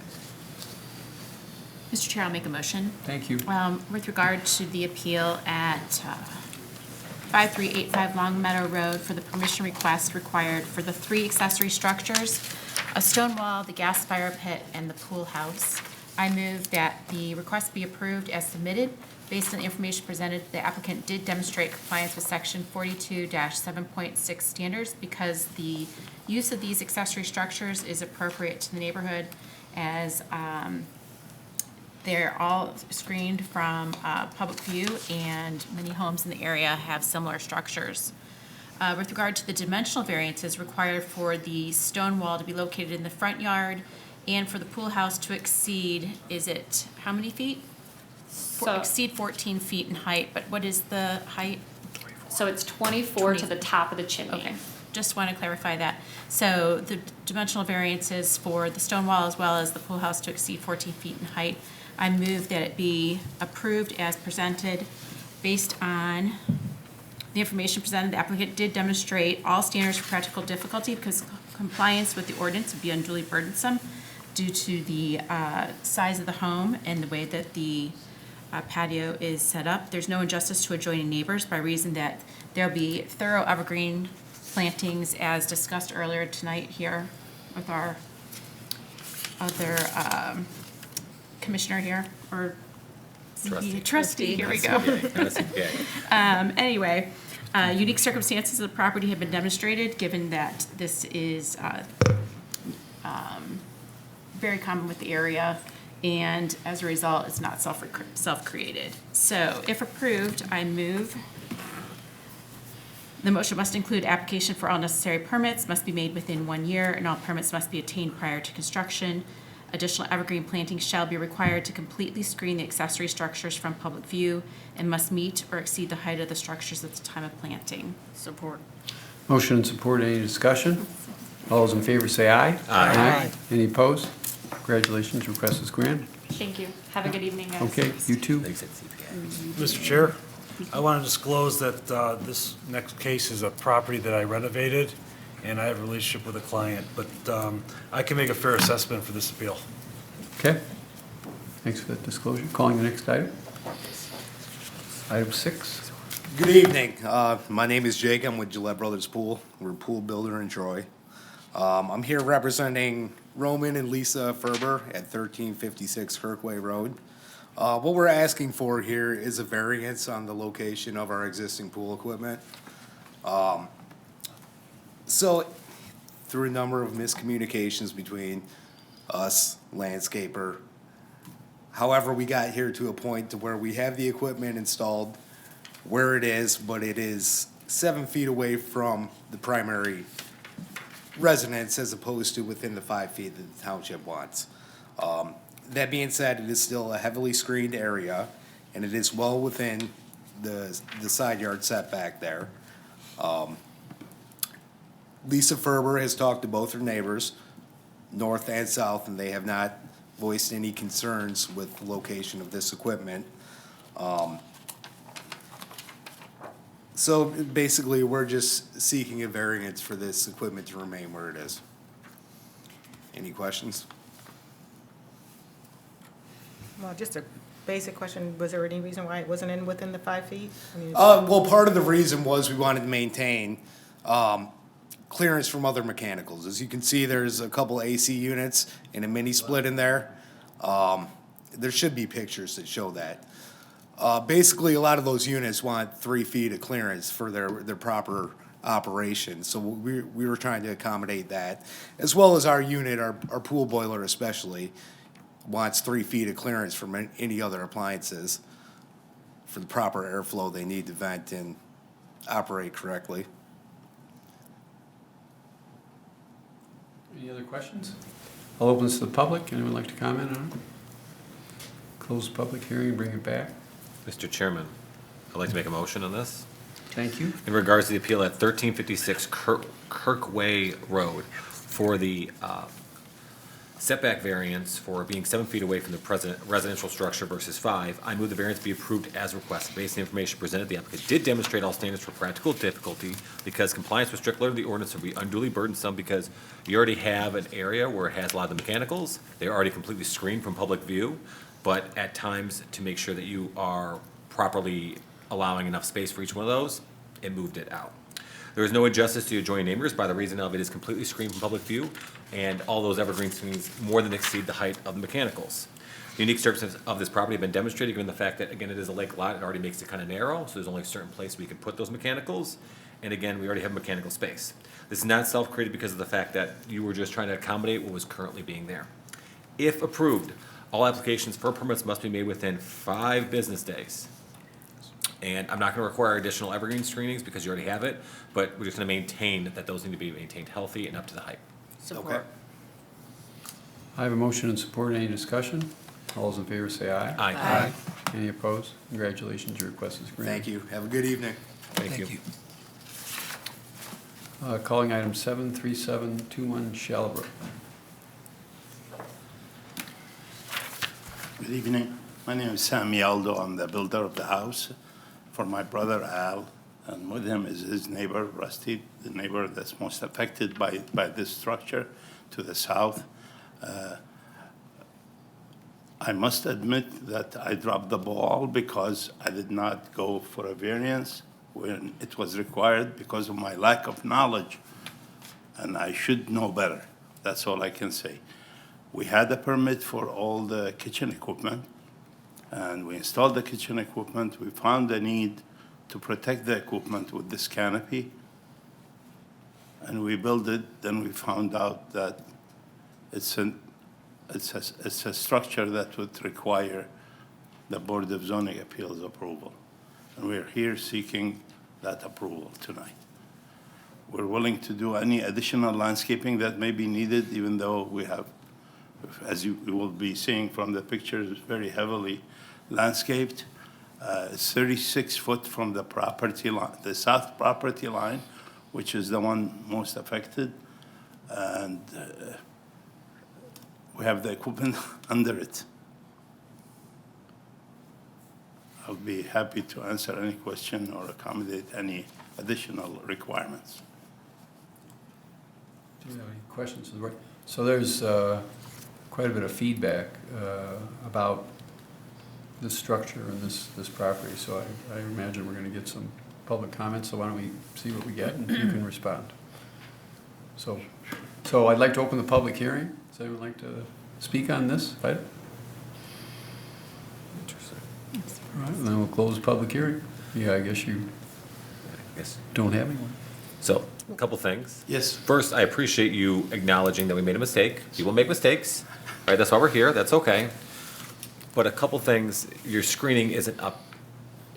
S16: Mr. Chair, I'll make a motion.
S1: Thank you.
S16: With regard to the appeal at 5385 Long Meadow Road for the permission request required for the 3 accessory structures, a stone wall, the gas fire pit, and the pool house. I move that the request be approved as submitted. Based on the information presented, the applicant did demonstrate compliance with section 42-7.6 standards because the use of these accessory structures is appropriate to the neighborhood as they're all screened from public view, and many homes in the area have similar structures. With regard to the dimensional variances required for the stone wall to be located in the front yard and for the pool house to exceed, is it how many feet? Exceed 14 feet in height, but what is the height?
S14: So it's 24 to the top of the chimney.
S16: Okay, just want to clarify that. So the dimensional variances for the stone wall as well as the pool house to exceed 14 feet in height, I move that it be approved as presented based on the information presented. The applicant did demonstrate all standards for practical difficulty because compliance with the ordinance would be unduly burdensome due to the size of the home and the way that the patio is set up. There's no injustice to adjoining neighbors by reason that there'll be thorough evergreen plantings as discussed earlier tonight here with our other commissioner here, or trustee, here we go. Anyway, unique circumstances of the property have been demonstrated, given that this is very common with the area, and as a result, it's not self-created. So if approved, I move the motion must include application for all necessary permits, must be made within 1 year, and all permits must be obtained prior to construction. Additional evergreen plantings shall be required to completely screen the accessory structures from public view and must meet or exceed the height of the structures at the time of planting.
S8: Support.
S1: Motion and support, any discussion? All those in favor say aye.
S8: Aye.
S1: Any opposed? Congratulations, request is granted.
S14: Thank you. Have a good evening, guys.
S1: Okay, you too.
S11: Mr. Chair, I want to disclose that this next case is a property that I renovated, and I have a relationship with a client, but I can make a fair assessment for this appeal.
S1: Okay. Thanks for that disclosure. Calling the next item. Item 6.
S17: Good evening. My name is Jake. I'm with Gillette Brothers Pool. We're a pool builder in Troy. I'm here representing Roman and Lisa Ferber at 1356 Kirkway Road. What we're asking for here is a variance on the location of our existing pool equipment. So, through a number of miscommunications between us, landscaper, however, we got here to a point to where we have the equipment installed where it is, but it is 7 feet away from the primary residence as opposed to within the 5 feet that the township wants. That being said, it is still a heavily screened area, and it is well within the side yard setback there. Lisa Ferber has talked to both her neighbors, north and south, and they have not voiced any concerns with the location of this equipment. So basically, we're just seeking a variance for this equipment to remain where it is. Any questions?
S13: Well, just a basic question, was there any reason why it wasn't in within the 5 feet? I mean,
S17: Well, part of the reason was we wanted to maintain clearance from other mechanicals. As you can see, there's a couple AC units and a mini split in there. There should be pictures that show that. Basically, a lot of those units want 3 feet of clearance for their proper operation. So we were trying to accommodate that, as well as our unit, our pool boiler especially, wants 3 feet of clearance from any other appliances for the proper airflow they need to vent and operate correctly.
S1: Any other questions? I'll open this to the public. Anyone like to comment on it? Close the public hearing, bring it back.
S9: Mr. Chairman, I'd like to make a motion on this.
S1: Thank you.
S9: In regards to the appeal at 1356 Kirkway Road for the setback variance for being 7 feet away from the present residential structure versus 5, I move the variance be approved as requested. Based on the information presented, the applicant did demonstrate all standards for practical difficulty because compliance with strict letter of the ordinance would be unduly burdensome because you already have an area where it has a lot of the mechanicals. They're already completely screened from public view, but at times, to make sure that you are properly allowing enough space for each one of those, it moved it out. There is no injustice to adjoining neighbors by the reason of it is completely screened from public view, and all those evergreen screens more than exceed the height of the mechanicals. The unique circumstances of this property have been demonstrated, given the fact that, again, it is a lake lot, it already makes it kind of narrow, so there's only a certain place we can put those mechanicals. And again, we already have mechanical space. This is not self-created because of the fact that you were just trying to accommodate what was currently being there. If approved, all applications for permits must be made within 5 business days. And I'm not gonna require additional evergreen screenings because you already have it, but we're just gonna maintain that those need to be maintained healthy and up to the height.
S8: Support.
S1: I have a motion and support. Any discussion? All those in favor say aye.
S9: Aye.
S1: Any opposed? Congratulations, your request is granted.
S17: Thank you. Have a good evening.
S9: Thank you.
S1: Calling item 73721 Shallowbrook.
S18: Good evening. My name is Sam Yaldo. I'm the builder of the house for my brother Al, and with him is his neighbor Rusty, the neighbor that's most affected by this structure to the south. I must admit that I dropped the ball because I did not go for a variance when it was required because of my lack of knowledge, and I should know better. That's all I can say. We had a permit for all the kitchen equipment, and we installed the kitchen equipment. We found the need to protect the equipment with this canopy, and we built it. Then we found out that it's a structure that would require the Board of Zoning Appeals approval. And we're here seeking that approval tonight. We're willing to do any additional landscaping that may be needed, even though we have, as you will be seeing from the pictures, very heavily landscaped. It's 36 foot from the property line, the south property line, which is the one most affected. And we have the equipment under it. I'll be happy to answer any question or accommodate any additional requirements.
S1: Do you have any questions? So there's quite a bit of feedback about this structure and this property, so I imagine we're going to get some public comments, so why don't we see what we get and you can respond. So I'd like to open the public hearing. Does anyone like to speak on this item? All right, then we'll close the public hearing. Yeah, I guess you don't have anyone.
S9: So, a couple things.
S17: Yes.
S9: First, I appreciate you acknowledging that we made a mistake. People make mistakes, right? That's why we're here. That's okay. But a couple things, your screening isn't up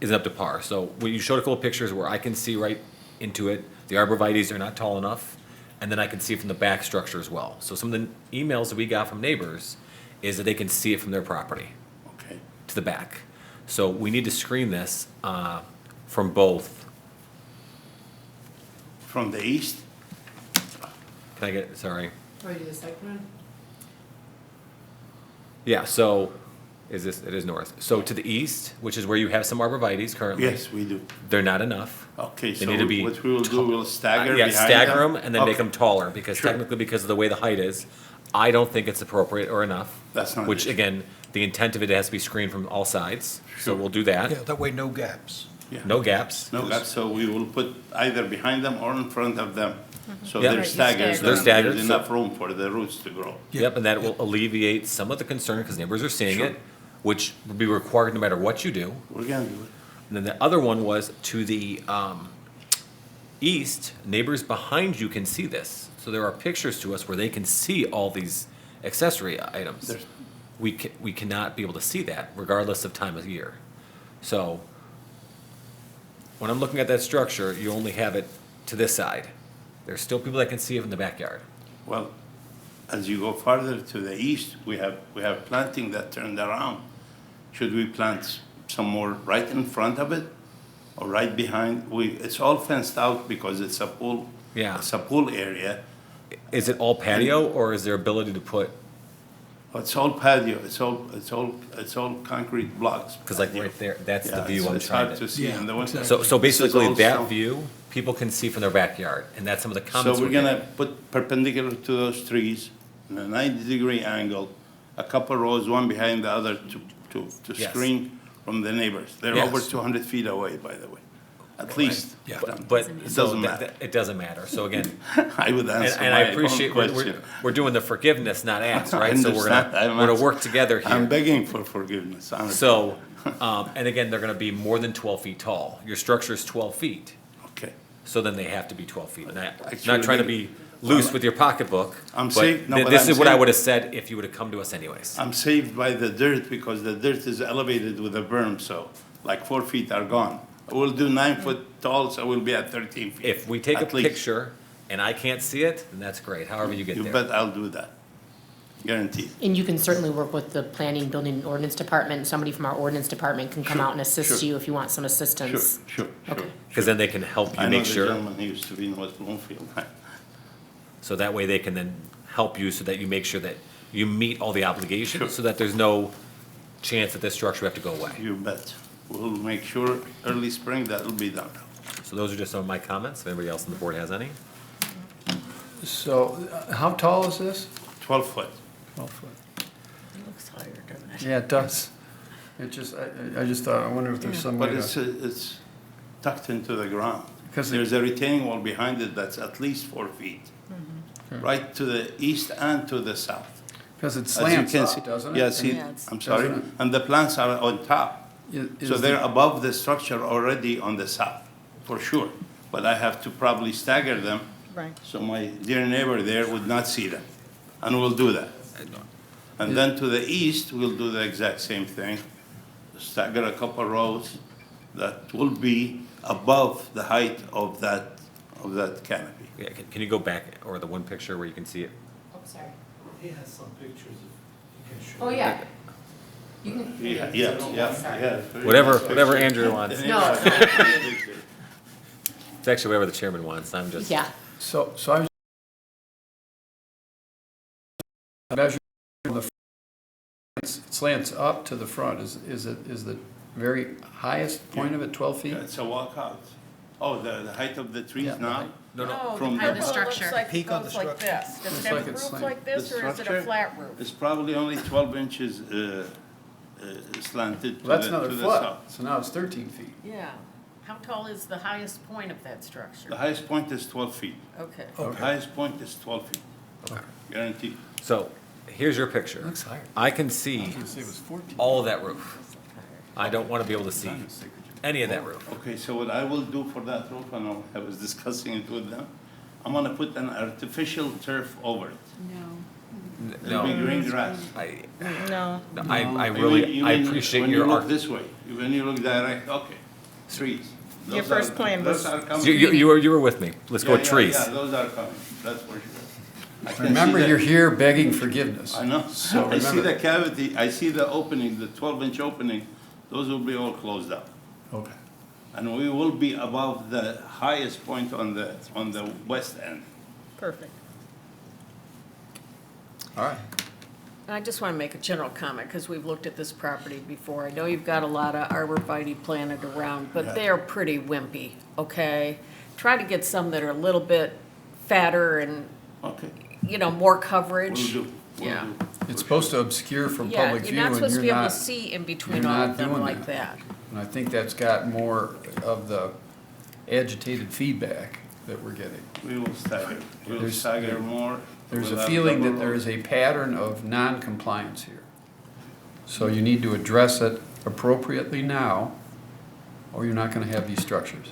S9: to par. So when you showed a couple pictures where I can see right into it, the arborvitaes are not tall enough, and then I can see from the back structure as well. So some of the emails that we got from neighbors is that they can see it from their property to the back. So we need to screen this from both.
S18: From the east?
S9: Can I get, sorry.
S5: Or do the site plan?
S9: Yeah, so it is north. So to the east, which is where you have some arborvitaes currently.
S18: Yes, we do.
S9: They're not enough.
S18: Okay,
S9: They
S18: so
S9: need to be
S18: what we will do, we'll stagger
S9: Yeah,
S18: behind
S9: stagger
S18: them?
S9: them and then make
S18: Okay.
S9: them taller, because
S18: Sure.
S9: technically, because of the way the height is, I don't think it's appropriate or enough.
S18: That's not an
S9: Which,
S18: issue.
S9: again, the intent of it has to be screened from all sides, so we'll do that.
S2: Yeah, that way no gaps.
S18: Yeah.
S9: No gaps.
S18: No gaps, so we will put either behind them or in front of them. So
S9: Yeah.
S18: they're
S9: Right,
S18: staggered.
S9: They're staggered,
S18: There's
S9: so-
S18: enough room for the roots to grow.
S9: Yep, and that will alleviate some of the concern, because neighbors are seeing
S18: Sure.
S9: it, which will be required no matter what you do.
S18: We're gonna do it.
S9: And then the other one was to the east, neighbors behind you can see this. So there are pictures to us where they can see all these accessory items.
S18: There's-
S9: We cannot be able to see that regardless of time of year. So when I'm looking at that structure, you only have it to this side. There's still people that can see it in the backyard.
S18: Well, as you go farther to the east, we have planting that turned around. Should we plant some more right in front of it or right behind? It's all fenced out because it's a pool.
S9: Yeah.
S18: It's a pool area.
S9: Is it all patio, or is there ability to put,
S18: It's all patio. It's all concrete blocks.
S9: because like right there, that's the
S18: Yeah,
S9: view I'm
S18: it's
S9: trying
S18: hard
S9: to.
S18: to see in the winter.
S9: So
S18: This is
S9: basically,
S18: all
S9: that
S18: stone.
S9: view, people can see from their backyard, and that's some of the
S18: So
S9: comments
S18: we're
S9: we're getting.
S18: gonna put perpendicular to those trees, in a 90-degree angle, a couple rows, one behind the other, to
S9: Yes.
S18: screen from the neighbors. They're
S9: Yes.
S18: over 200 feet away, by the way. at least.
S9: But,
S18: It
S9: so
S18: doesn't matter.
S9: it doesn't matter, so again,
S18: I would
S9: and
S18: answer
S9: and I
S18: my own
S9: appreciate,
S18: question.
S9: we're doing the forgiveness, not ask,
S18: I
S9: right? So we're
S18: understand.
S9: gonna,
S18: I'm
S9: we're gonna
S18: answer-
S9: work together
S18: I'm
S9: here.
S18: begging for forgiveness, honestly.
S9: So, and again, they're gonna be more than 12 feet tall. Your structure is 12 feet,
S18: Okay.
S9: so then they have to be 12 feet. And I'm
S18: Actually,
S9: not trying to be loose with your pocketbook,
S18: I'm
S9: but
S18: saying- no, but
S9: this
S18: I'm
S9: is what I
S18: saying-
S9: would have said if you would have come to us anyways.
S18: I'm saved by the dirt because the dirt is elevated with a berm, so like 4 feet are gone. I will do 9 foot tall, so we'll be at 13 feet.
S9: If we take a
S18: at least.
S9: picture and I can't see it, then that's great, however you get
S18: You
S9: there.
S18: bet I'll do that. Guaranteed.
S5: And you can certainly work with the planning, building, and ordinance department. Somebody from our ordinance department can come
S18: Sure,
S5: out and assist
S18: sure.
S5: you if you want some
S18: Sure,
S5: assistance.
S18: sure, sure.
S5: Okay.
S9: Because then they can help
S18: I
S9: you
S18: know
S9: make
S18: the
S9: sure,
S18: gentleman, he used to be in West Bloomfield.
S9: so that way they can then help you so that you make sure that you meet all the
S18: Sure.
S9: obligations, so that there's no chance that this structure will have to go away.
S18: You bet. We'll make sure early spring that'll be done.
S9: So those are just some of my comments. If anybody else on the board has any?
S1: So, how tall is this?
S18: 12 foot.
S1: 12 foot.
S8: It looks higher, doesn't it?
S1: Yeah, it does. It just, I just thought, I wonder if there's some way
S18: But
S1: to.
S18: it's tucked into the ground.
S1: Because
S18: There's a retaining wall behind it that's at least 4 feet. Right to the east and to the south.
S1: Because it
S18: As you
S1: slants
S18: can
S1: up,
S18: see-
S1: doesn't it?
S18: Yeah, see,
S8: Yeah, it's-
S18: I'm sorry,
S1: Doesn't it?
S18: and the plants are on top.
S1: Is
S18: So they're
S1: the-
S18: above the structure already on the south, for sure. But I have to probably stagger them,
S13: Right.
S18: so my dear neighbor there would not see them. And we'll do that. And then to the east, we'll do the exact same thing. Stagger a couple rows that will be above the height of that canopy.
S9: Yeah, can you go back, or the one picture where you can see it?
S5: Oh, sorry.
S2: He has some pictures
S5: Oh, yeah. You can.
S18: Yeah, yeah.
S9: Whatever Andrew wants.
S5: No,
S9: It's actually whatever the chairman wants. I'm just.
S5: yeah.
S1: So I was measuring the, it slants up to the front. Is the very highest point of it 12 feet?
S18: Yeah, it's a walkout. Oh, the height of the trees
S1: Yeah, the
S18: now?
S1: height.
S8: No,
S18: From
S8: the
S18: the-
S8: purple looks
S16: structure.
S8: like it
S2: Peak of the
S8: goes like this. Does
S1: Looks
S8: it have
S1: like
S8: a
S1: it's
S8: roof
S1: slant.
S8: like this,
S18: The
S8: or is it a
S18: structure
S8: flat roof?
S18: It's probably only 12 inches slanted to
S1: Well, that's
S18: the
S1: another
S18: to the
S1: foot,
S18: south.
S1: so now it's 13 feet.
S8: Yeah. How tall is the highest point of that structure?
S18: The highest point is 12 feet.
S8: Okay.
S18: The highest point is 12 feet. Guaranteed.
S9: So, here's your picture.
S1: Looks higher.
S9: I can see
S1: It was 14.
S9: all of that roof. I don't want to be able to see any of that roof.
S18: Okay, so what I will do for that roof, and I was discussing it with them, I'm gonna put an artificial turf over it. It'll be
S9: No,
S18: green grass.
S9: I,
S13: No.
S9: I
S18: You
S9: really,
S18: mean- you
S9: I
S18: mean
S9: appreciate
S18: when
S9: your
S18: you look
S9: art.
S18: this way, when you look direct, okay, trees.
S13: Your
S18: Those
S13: first
S18: are-
S13: plan
S18: those
S13: was-
S18: are coming.
S9: You were with me. Let's go
S18: Yeah,
S9: with
S18: yeah,
S9: trees.
S18: Yeah, those are coming, that's for sure. I can
S1: Remember,
S18: see
S1: you're
S18: the-
S1: here begging forgiveness.
S18: I know,
S1: So
S18: I see
S1: remember
S18: the
S1: that.
S18: cavity, I see the opening, the 12-inch opening, those will be all closed up.
S1: Okay.
S18: And we will be above the highest point on the west end.
S13: Perfect.
S1: All right.
S8: And I just want to make a general comment, because we've looked at this property before. I know you've got a lot of arborvitae planted around, but they're pretty wimpy, okay? Try to get some that are a little bit fatter and,
S18: Okay,
S8: more coverage.
S18: will do, will
S8: Yeah.
S18: do.
S1: It's supposed to obscure from
S8: Yeah,
S1: public view,
S8: you're not
S1: and
S8: supposed to
S1: you're
S8: be able to
S1: not.
S8: see in between
S1: you're
S8: all
S1: not
S8: of them
S1: doing
S8: like
S1: that.
S8: that.
S1: And I think that's got more of the agitated feedback that we're getting.
S18: We will stagger, we will
S1: There's-
S18: stagger more.
S1: There's
S18: We'll
S1: a
S18: have
S1: feeling
S18: double
S1: that there
S18: rows.
S1: is a pattern of non-compliance here. So you need to address it appropriately now, or you're not gonna have these structures.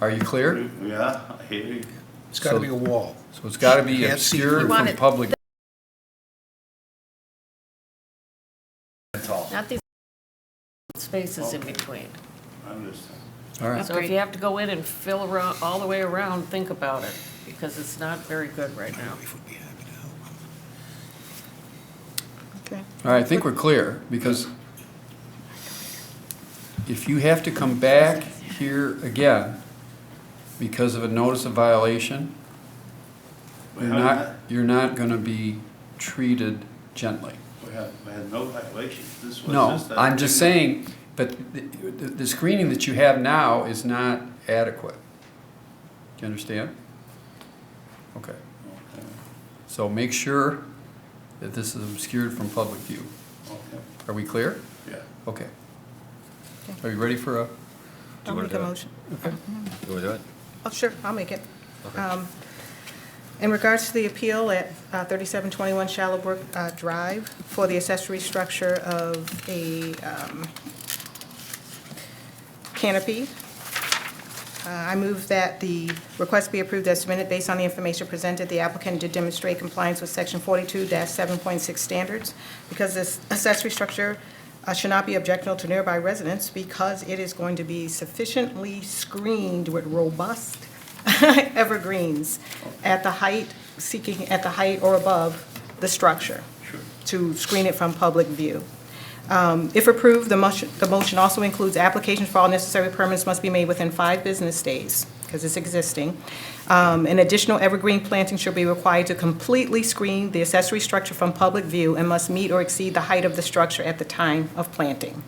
S1: Are you clear?
S18: Yeah, I hear you.
S2: It's gotta
S1: So-
S2: be a wall.
S1: So it's gotta be
S2: Can't see
S1: obscured
S8: You want
S1: from
S8: it-
S1: public.
S8: Not these spaces in between.
S18: I understand.
S1: All right.
S8: So if you have to go in and fill around, all the way around, think about it, because it's not very good right now.
S13: Okay.
S1: All right, I think we're clear, because if you have to come back here again because of a notice of violation, you're not gonna be treated gently.
S18: We had no violations. This was
S1: No,
S18: just. a-
S1: I'm just saying, but the screening that you have now is not adequate. Do you understand? Okay.
S18: Okay,
S1: So make sure that this is obscured from public view.
S18: okay,
S1: Are we clear?
S18: yeah.
S1: Okay. Are you ready for a
S13: I'll
S9: wanna
S13: make a
S9: do it?
S13: motion.
S9: You want to do it?
S13: Oh, sure, I'll make it.
S9: Okay.
S13: In regards to the appeal at 3721 Shallowbrook Drive for the accessory structure of a canopy, I move that the request be approved as submitted based on the information presented. The applicant did demonstrate compliance with section 42-7.6 standards because this accessory structure should not be objectionable to nearby residents because it is going to be sufficiently screened with robust evergreens at the height, seeking at the height or above the structure to screen it from public view. If approved, the motion also includes applications for all necessary permits must be made within 5 business days, because it's existing. An additional evergreen planting should be required to completely screen the accessory structure from public view and must meet or exceed the height of the structure at the time of planting.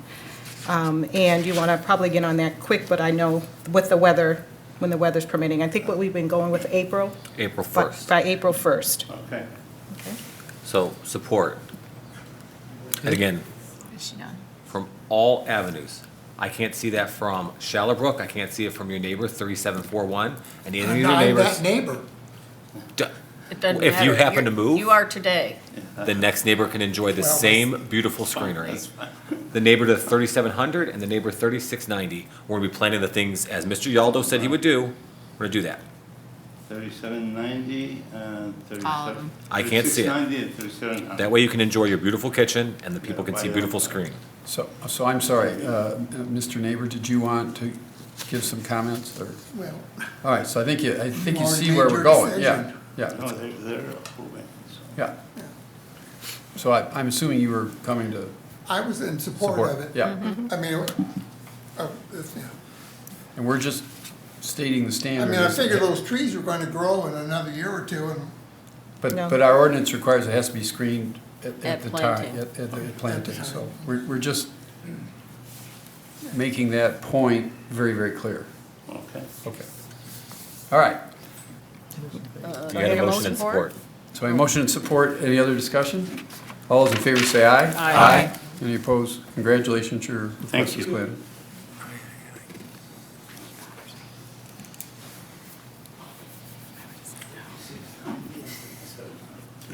S13: And you want to probably get on that quick, but I know with the weather, when the weather's permitting. I think what we've been going with April.
S9: April
S13: By
S9: 1st.
S13: April 1st.
S18: Okay.
S9: So support. And again,
S16: Is she done?
S9: from all avenues. I can't see that from Shallowbrook. I can't see it from your neighbor, 3741, and any of your
S2: I'm
S9: neighbors.
S2: that neighbor.
S9: D-
S8: It doesn't
S9: If you
S8: matter.
S9: happen to
S8: You're-
S9: move-
S8: You are today.
S9: The next neighbor can enjoy the
S2: Well,
S9: same beautiful screenery. The neighbor to 3700 and the neighbor 3690, we're gonna be planting the things as Mr. Yaldo said he would do. We're gonna do that.
S18: 3790 and
S16: All of
S18: 37.
S16: them.
S9: I can't see it.
S18: 3690 and 3700.
S9: That way you can enjoy your beautiful kitchen and the people can see beautiful screen.
S1: So I'm sorry, Mr. Neighbor, did you want to give some comments, or?
S2: Well,
S1: All right, so I think you
S2: More
S1: see where we're
S2: major
S1: going, yeah,
S2: decision.
S1: yeah,
S18: No, they're approving. So.
S1: yeah. So I'm assuming you were coming to
S2: I was in support
S1: support,
S2: of it.
S1: yeah.
S2: I mean,
S1: And we're just stating the
S2: I
S1: standard.
S2: mean, I figured those trees were going to grow in another year or two, and
S13: No.
S1: But our ordinance requires it has to be screened at
S8: At
S1: the time,
S8: planting.
S1: at the planting, so we're just making that point very, very clear.
S18: Okay.
S1: Okay. All right,
S9: You got a motion and support.
S1: so a motion and support, any other discussion? All those in favor say aye.
S8: Aye.
S1: Any opposed? Congratulations, your
S18: Thank
S1: request is
S18: you.
S1: granted.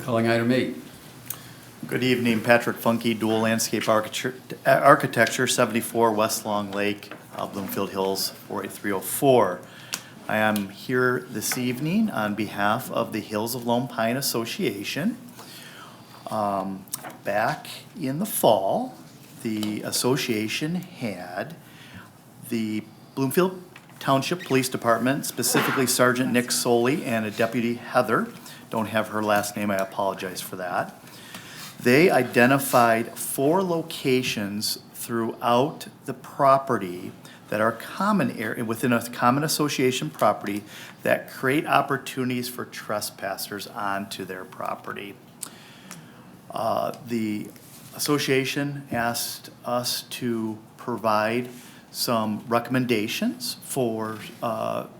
S1: Calling item 8.
S19: Good evening, Patrick Funky, Dual Landscape Architecture, 74 West Long Lake, Bloomfield Hills, 48304. I am here this evening on behalf of the Hills of Lone Pine Association. Back in the fall, the association had the Bloomfield Township Police Department, specifically Sergeant Nick Soley and a Deputy Heather. Don't have her last name, I apologize for that. They identified 4 locations throughout the property that are common area, within a common association property, that create opportunities for trespassers onto their property. The association asked us to provide some recommendations for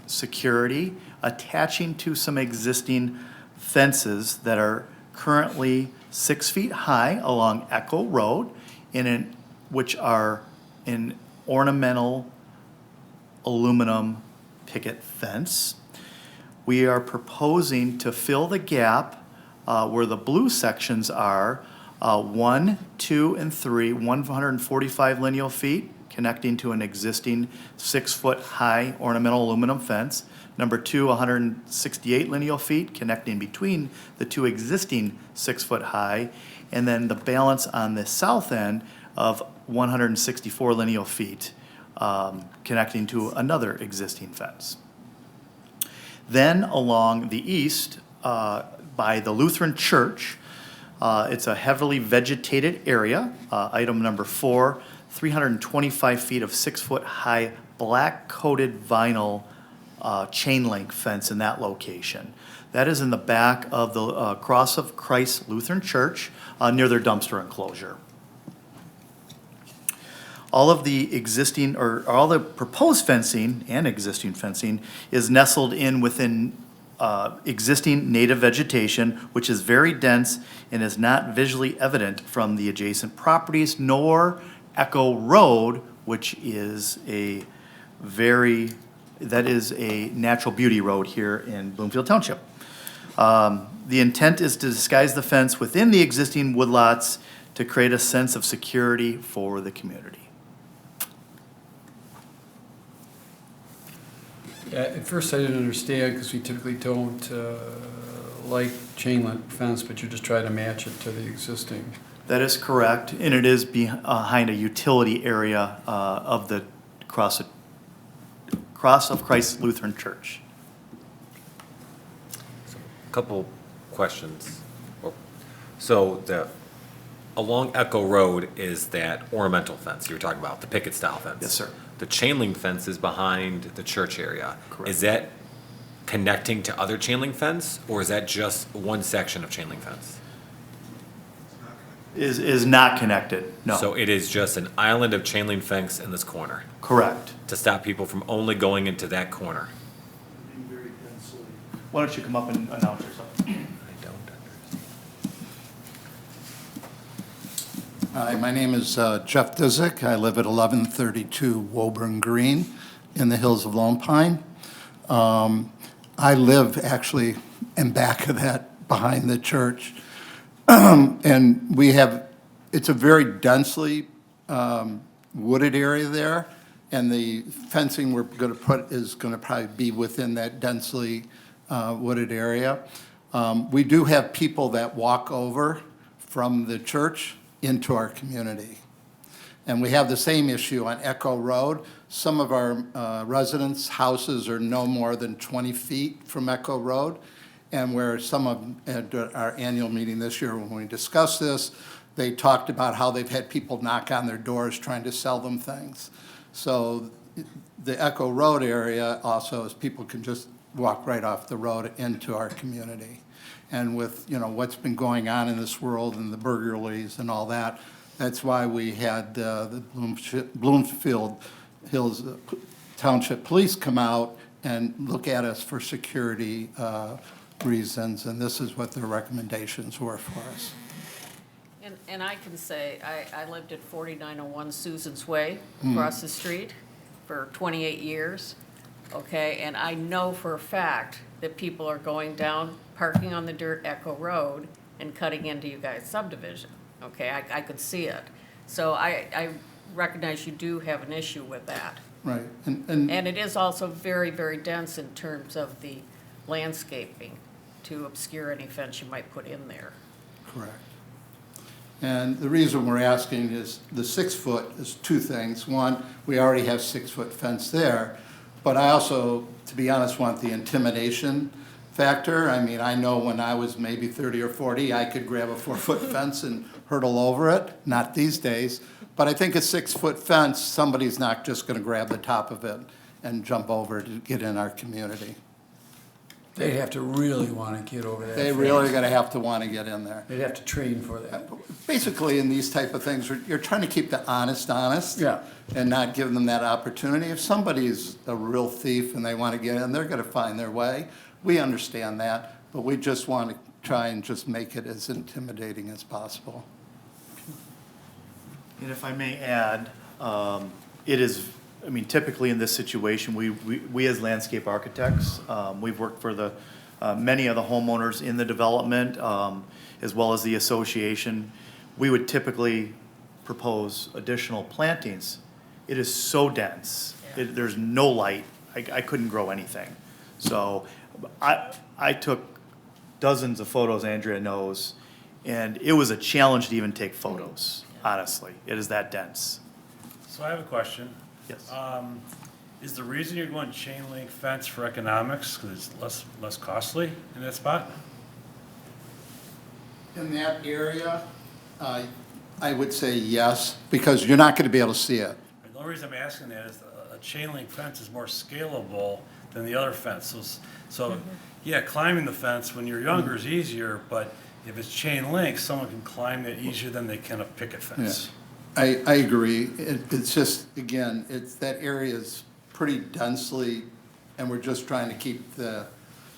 S19: security attaching to some existing fences that are currently 6 feet high along Echo Road, which are an ornamental aluminum picket fence. We are proposing to fill the gap where the blue sections are, 1, 2, and 3, 145 lineal feet connecting to an existing 6-foot-high ornamental aluminum fence. Number 2, 168 lineal feet connecting between the 2 existing 6-foot-high. And then the balance on the south end of 164 lineal feet connecting to another existing fence. Then along the east, by the Lutheran Church, it's a heavily vegetated area. Item number 4, 325 feet of 6-foot-high black-coated vinyl chain link fence in that location. That is in the back of the Cross of Christ Lutheran Church near their dumpster enclosure. All of the existing, or all the proposed fencing and existing fencing is nestled in within existing native vegetation, which is very dense and is not visually evident from the adjacent properties, nor Echo Road, which is a that is a natural beauty road here in Bloomfield Township. The intent is to disguise the fence within the existing woodlots to create a sense of security for the community.
S1: Yeah, at first I didn't understand, because we typically don't like chain link fence, but you just try to match it to the existing.
S19: That is correct, and it is behind a utility area of the Cross of Christ Lutheran Church.
S9: Couple questions. So along Echo Road is that ornamental fence you were talking about, the picket style fence?
S19: Yes, sir.
S9: The chain link fence is behind the church area.
S19: Correct.
S9: Is that connecting to other chain link fence, or is that just one section of chain link fence?
S19: Is not connected, no.
S9: So it is just an island of chain link fence in this corner
S19: Correct.
S9: to stop people from only going into that corner?
S19: Why don't you come up and announce yourself?
S20: Hi, my name is Jeff Disick. I live at 1132 Woburn Green in the hills of Lone Pine. I live actually in back of that, behind the church. And it's a very densely wooded area there, and the fencing we're going to put is going to probably be within that densely wooded area. We do have people that walk over from the church into our community. And we have the same issue on Echo Road. Some of our residents' houses are no more than 20 feet from Echo Road. And where some of, at our annual meeting this year, when we discussed this, they talked about how they've had people knock on their doors trying to sell them things. So the Echo Road area also is people can just walk right off the road into our community. And with, what's been going on in this world and the burglaries and all that, that's why we had the Bloomfield Hills Township Police come out and look at us for security reasons, and this is what their recommendations were for us.
S8: And I can say, I lived at 4901 Susan's Way, across the street, for 28 years, okay? And I know for a fact that people are going down, parking on the dirt Echo Road, and cutting into you guys' subdivision, okay? I could see it. So I recognize you do have an issue with that.
S20: Right,
S8: And it is also very, very dense in terms of the landscaping to obscure any fence you might put in there.
S20: Correct. And the reason we're asking is the 6 foot is two things. One, we already have 6 foot fence there, but I also, to be honest, want the intimidation factor. I mean, I know when I was maybe 30 or 40, I could grab a 4 foot fence and hurdle over it, not these days. But I think a 6 foot fence, somebody's not just gonna grab the top of it and jump over to get in our community.
S1: They'd have to really want to get over that.
S20: They really are gonna have to wanna get in there.
S1: They'd have to train for that.
S20: Basically, in these type of things, you're trying to keep the honest.
S1: Yeah.
S20: And not give them that opportunity. If somebody's a real thief and they want to get in, they're gonna find their way. We understand that, but we just want to try and just make it as intimidating as possible.
S19: And if I may add, it is, typically in this situation, we as landscape architects, we've worked for many of the homeowners in the development, as well as the association. We would typically propose additional plantings. It is so dense, there's no light, I couldn't grow anything. So I took dozens of photos, Andrea knows, and it was a challenge to even take photos, honestly. It is that dense.
S11: So I have a question.
S19: Yes.
S11: Is the reason you're going chain link fence for economics, because it's less costly in that spot?
S20: In that area, I would say yes, because you're not gonna be able to see it.
S11: The only reason I'm asking that is a chain link fence is more scalable than the other fences. So, yeah, climbing the fence when you're younger is easier, but if it's chain link, someone can climb it easier than they can a picket fence.
S20: I agree. It's just, again, that area is pretty densely, and we're just trying to keep the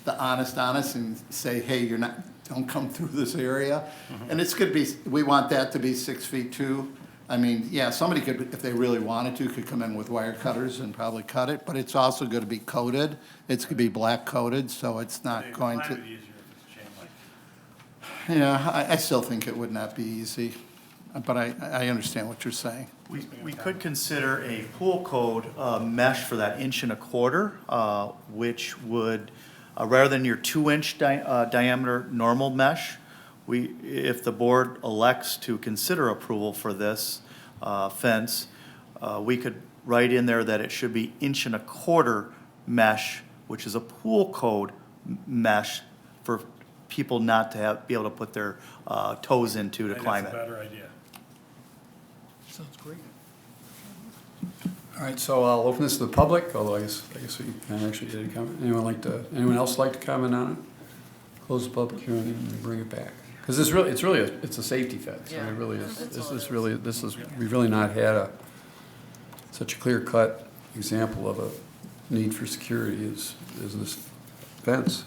S20: honest and say, hey, don't come through this area. And it's gonna be, we want that to be 6 feet too. I mean, yeah, somebody could, if they really wanted to, could come in with wire cutters and probably cut it, but it's also going to be coated. It's going to be black coated, so it's not going to. Yeah, I still think it would not be easy, but I understand what you're saying.
S19: We could consider a pool code mesh for that 1.25 inch, which would, rather than your 2-inch diameter normal mesh, if the board elects to consider approval for this fence, we could write in there that it should be 1.25 inch mesh, which is a pool code mesh for people not to be able to put their toes into to climb it.
S11: That's a better idea.
S1: Sounds great. All right, so I'll open this to the public, although I guess we actually did a comment. Anyone else like to comment on it? Close the public hearing and bring it back. Because it's a safety fence. I mean, it really is. We've really not had such a clear-cut example of a need for security as this fence.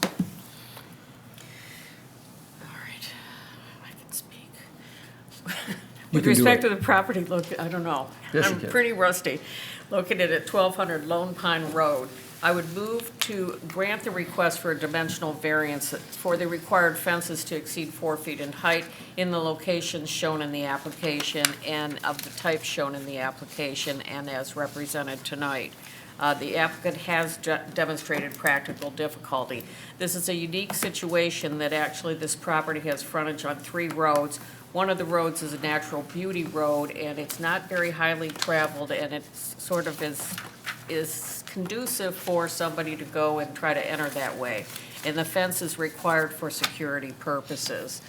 S8: With respect to the property, I don't know.
S1: Yes, you
S8: I'm
S1: can.
S8: pretty rusty. Located at 1200 Lone Pine Road. I would move to grant the request for a dimensional variance for the required fences to exceed 4 feet in height in the locations shown in the application and of the type shown in the application and as represented tonight. The applicant has demonstrated practical difficulty. This is a unique situation that actually this property has frontage on 3 roads. One of the roads is a natural beauty road, and it's not very highly traveled, and it sort of is conducive for somebody to go and try to enter that way. And the fence is required for security purposes.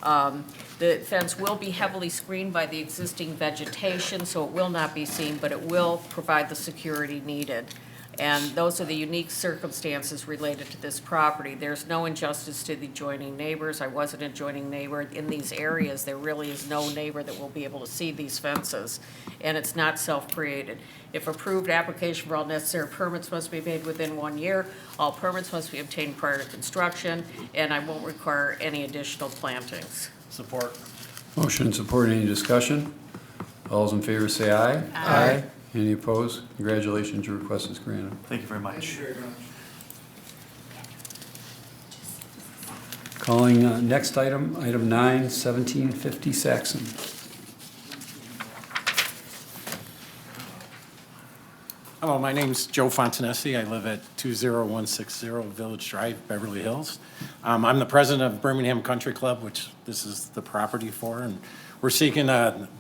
S8: The fence will be heavily screened by the existing vegetation, so it will not be seen, but it will provide the security needed. And those are the unique circumstances related to this property. There's no injustice to the adjoining neighbors. I was an adjoining neighbor. In these areas, there really is no neighbor that will be able to see these fences, and it's not self-created. If approved, application for all necessary permits must be made within 1 year. All permits must be obtained prior to construction, and I won't require any additional plantings.
S11: Support.
S1: Motion and support, any discussion? All those in favor say aye. Aye. Any opposed? Congratulations, your request is granted.
S19: Thank you very much.
S1: Calling next item, item 9, 1750 Saxon.
S21: Hello, my name's Joe Fontanesi. I live at 20160 Village Drive, Beverly Hills. I'm the president of Birmingham Country Club, which this is the property for, and we're seeking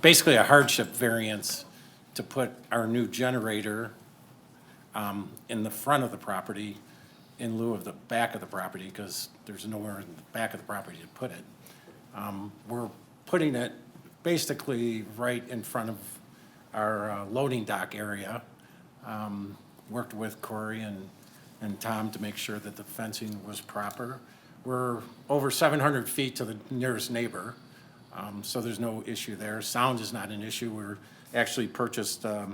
S21: basically a hardship variance to put our new generator in the front of the property in lieu of the back of the property, because there's nowhere in the back of the property to put it. We're putting it basically right in front of our loading dock area. Worked with Corey and Tom to make sure that the fencing was proper. We're over 700 feet to the nearest neighbor, so there's no issue there. Sound is not an issue. We're actually purchased a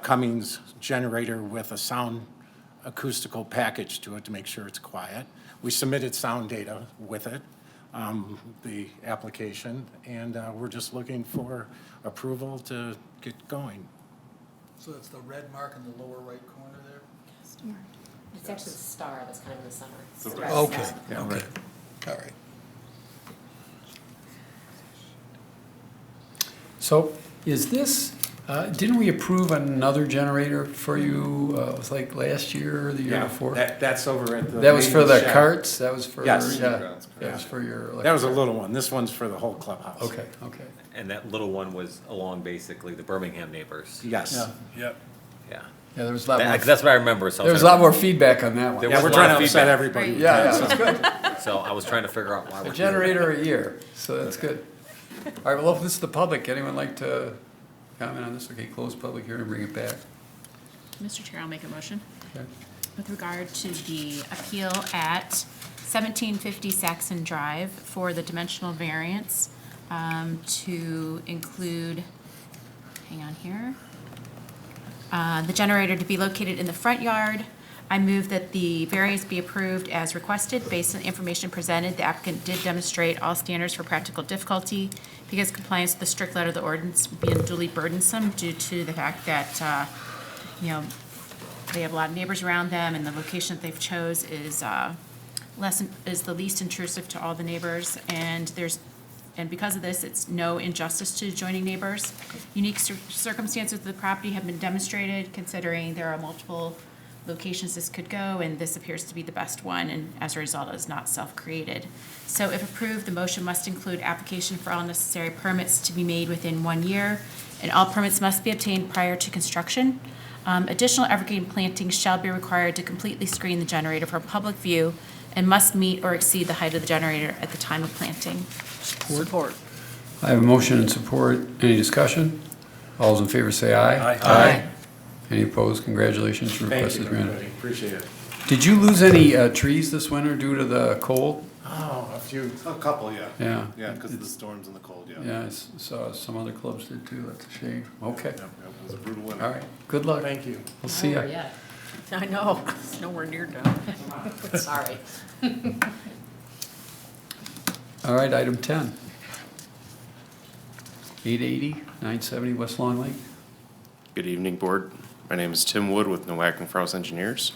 S21: Cummins generator with a sound acoustical package to it to make sure it's quiet. We submitted sound data with it, the application, and we're just looking for approval to get going.
S22: So that's the red mark in the lower right corner there?
S5: It's actually the star that's kind of in the center.
S22: Okay,
S5: Yeah.
S22: okay, all right.
S1: So is this, didn't we approve another generator for you, it was like last year or the year before?
S21: That's over at the.
S1: That was for the
S21: main shed.
S1: carts? That was for,
S21: Yes.
S1: yeah, that was for your.
S21: That was a little one. This one's for the whole clubhouse.
S1: Okay, okay.
S9: And that little one was along basically the Birmingham neighbors.
S21: Yes.
S11: Yep.
S9: Yeah.
S1: Yeah, there was a lot more.
S9: That's what I remember. So
S1: There was a lot more feedback on that one.
S9: There
S21: Yeah,
S9: was
S21: we're
S9: a lot
S21: trying
S9: of
S21: to upset
S9: feedback.
S21: everybody.
S1: Yeah, that's good.
S9: So I was trying to figure out why
S1: A
S9: we're.
S1: generator a year, so that's good. All right, well, open this to the public. Anyone like to comment on this? Okay, close public hearing, bring it back.
S16: Mr. Chair, I'll make a motion.
S1: Okay.
S16: With regard to the appeal at 1750 Saxon Drive for the dimensional variance to include, hang on here, the generator to be located in the front yard I move that the variance be approved as requested. Based on the information presented, the applicant did demonstrate all standards for practical difficulty because compliance with the strict letter of the ordinance would be unduly burdensome due to the fact that, they have a lot of neighbors around them, and the location that they've chose is is the least intrusive to all the neighbors, and because of this, it's no injustice to adjoining neighbors. Unique circumstances of the property have been demonstrated, considering there are multiple locations this could go, and this appears to be the best one, and as a result, it is not self-created. So if approved, the motion must include application for all necessary permits to be made within 1 year, and all permits must be obtained prior to construction. Additional evergreen plantings shall be required to completely screen the generator from public view and must meet or exceed the height of the generator at the time of planting.
S8: Support.
S1: I have a motion and support. Any discussion? All those in favor say aye.
S11: Aye.
S1: Any opposed? Congratulations. Your
S21: Thank
S1: request
S21: you,
S1: is granted.
S21: everybody. Appreciate it.
S1: Did you lose any trees this winter due to the cold?
S21: Oh, a few.
S6: A couple, yeah.
S1: Yeah.
S6: Yeah, because of the storms and the cold, yeah.
S1: Yeah, I saw some other clubs did too. That's a shame. Okay.
S6: Yep, it was a brutal winter.
S1: All right. Good luck.
S21: Thank you.
S1: We'll see ya.
S8: Yeah. I know, it's nowhere near done.
S5: Sorry.
S1: All right, item 10. 880, 970 West Long Lake.
S7: Good evening, Board. My name is Tim Wood with Nowak and Kraus Engineers.